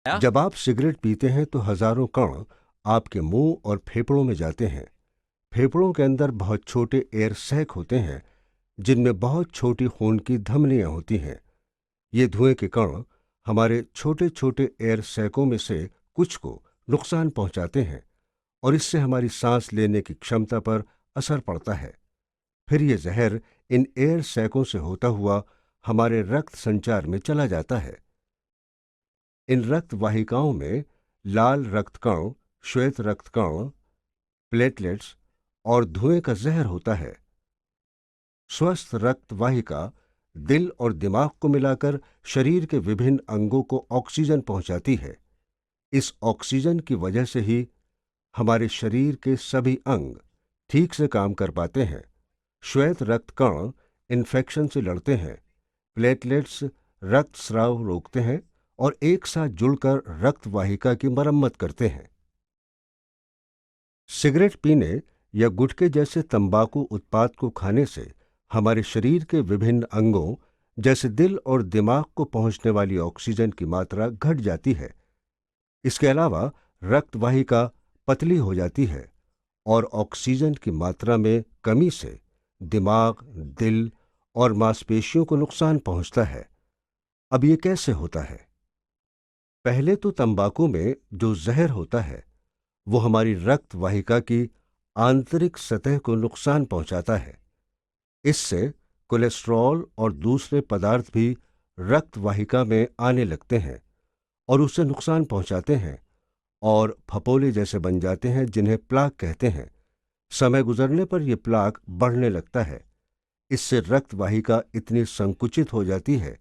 जब आप सिगरेट पीते हैं तो हजारों कण आपके मुंह और फेफड़ों में जाते हैं। फेफड़ों के अंदर बहुत छोटे एयर सैक होते हैं जिनमें बहुत छोटी खून की धमनियां होती हैं। ये धुएं के कण हमारे छोटे छोटे एयर सैकों में से कुछ को नुकसान पहुंचाते हैं और इससे हमारी सांस लेने की क्षमता पर असर पड़ता है। फिर ये जहर इन एयर सैकों से होता हुआ हमारे रक्त संचार में चला जाता है। इन रक्त वाहिकाओं में लाल रक्त कण, श्वेत रक्त कण, प्लेटलेट्स और धुएं का जहर होता है। स्वस्थ रक्त वाहिका दिल और दिमाग को मिलाकर शरीर के विभिन्न अंगों को ऑक्सीजन पहुंचाती है। इस ऑक्सीजन की वजह से ही हमारे शरीर के सभी अंग ठीक से काम कर पाते हैं। श्वेत रक्त कण इन्फेक्शन से लड़ते हैं, प्लेटलेट्स रक्त स्राव रोकते हैं और एक साथ जुड़कर रक्त वाहिका की मरम्मत करते हैं। सिगरेट पीने या गुटखे जैसे तंबाकू उत्पाद को खाने से हमारे शरीर के विभिन्न अंगों जैसे दिल और दिमाग को पहुंचने वाली ऑक्सीजन की मात्रा घट जाती है। इसके अलावा रक्त वाहिका पतली हो जाती है और ऑक्सीजन की मात्रा में कमी से दिमाग, दिल और मांसपेशियों को नुकसान पहुंचता है। अब ये कैसे होता है? पहले तो तंबाकू में जो जहर होता है वो हमारी रक्त वाहिका की आंतरिक सतह को नुकसान पहुंचाता है। इससे कोलेस्ट्रॉल और दूसरे पदार्थ भी रक्त वाहिका में आने लगते हैं और उसे नुकसान पहुंचाते हैं और फपोले जैसे बन जाते हैं, जिन्हें प्लाक कहते हैं। समय गुजरने पर यह प्लाक बढ़ने लगता है। इससे रक्त वाहिका इतनी संकुचित हो जाती है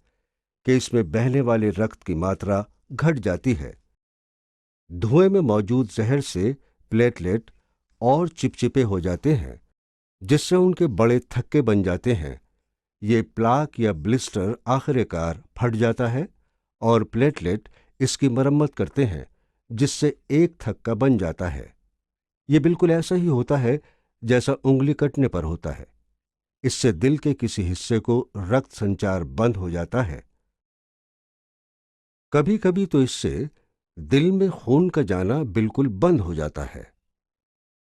कि इसमें बहने वाले रक्त की मात्रा घट जाती है। धुएं में मौजूद जहर से प्लेटलेट और चिपचिपे हो जाते हैं, जिससे उनके बड़े थक्के बन जाते हैं। ये प्लाक या ब्लिस्टर आखिरकार फट जाता है और प्लेटलेट इसकी मरम्मत करते हैं, जिससे एक थक्का बन जाता है। ये बिल्कुल ऐसा ही होता है जैसा उंगली कटने पर होता है। इससे दिल के किसी हिस्से को रक्त संचार बंद हो जाता है। कभी कभी तो इससे दिल में खून का जाना बिल्कुल बंद हो जाता है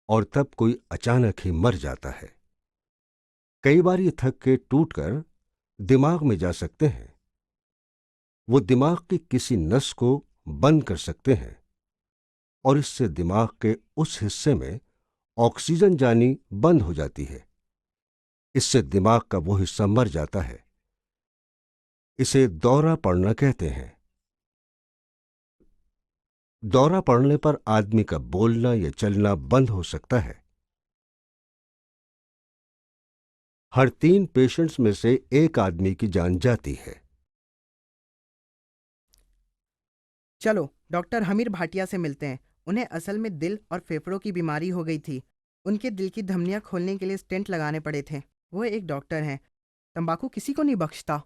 और तब कोई अचानक ही मर जाता है। कई बार ये थक्के टूटकर दिमाग में जा सकते हैं। वो दिमाग की किसी नस को बंद कर सकते हैं और इससे दिमाग के उस हिस्से में ऑक्सीजन जानी बंद हो जाती है। इससे दिमाग का वो हिस्सा मर जाता है। इसे दौरा पड़ना कहते हैं। दौरा पड़ने पर आदमी का बोलना या चलना बंद हो सकता है। हर 3 पेशेंट्स में से एक आदमी की जान जाती है। चलो डॉक्टर हमीर भाटिया से मिलते हैं। उन्हें असल में दिल और फेफड़ों की बीमारी हो गई थी। उनके दिल की धमनियां खोलने के लिए स्टेंट लगाने पड़े थे। वो एक डॉक्टर हैं। तंबाकू किसी को नहीं बख्शता।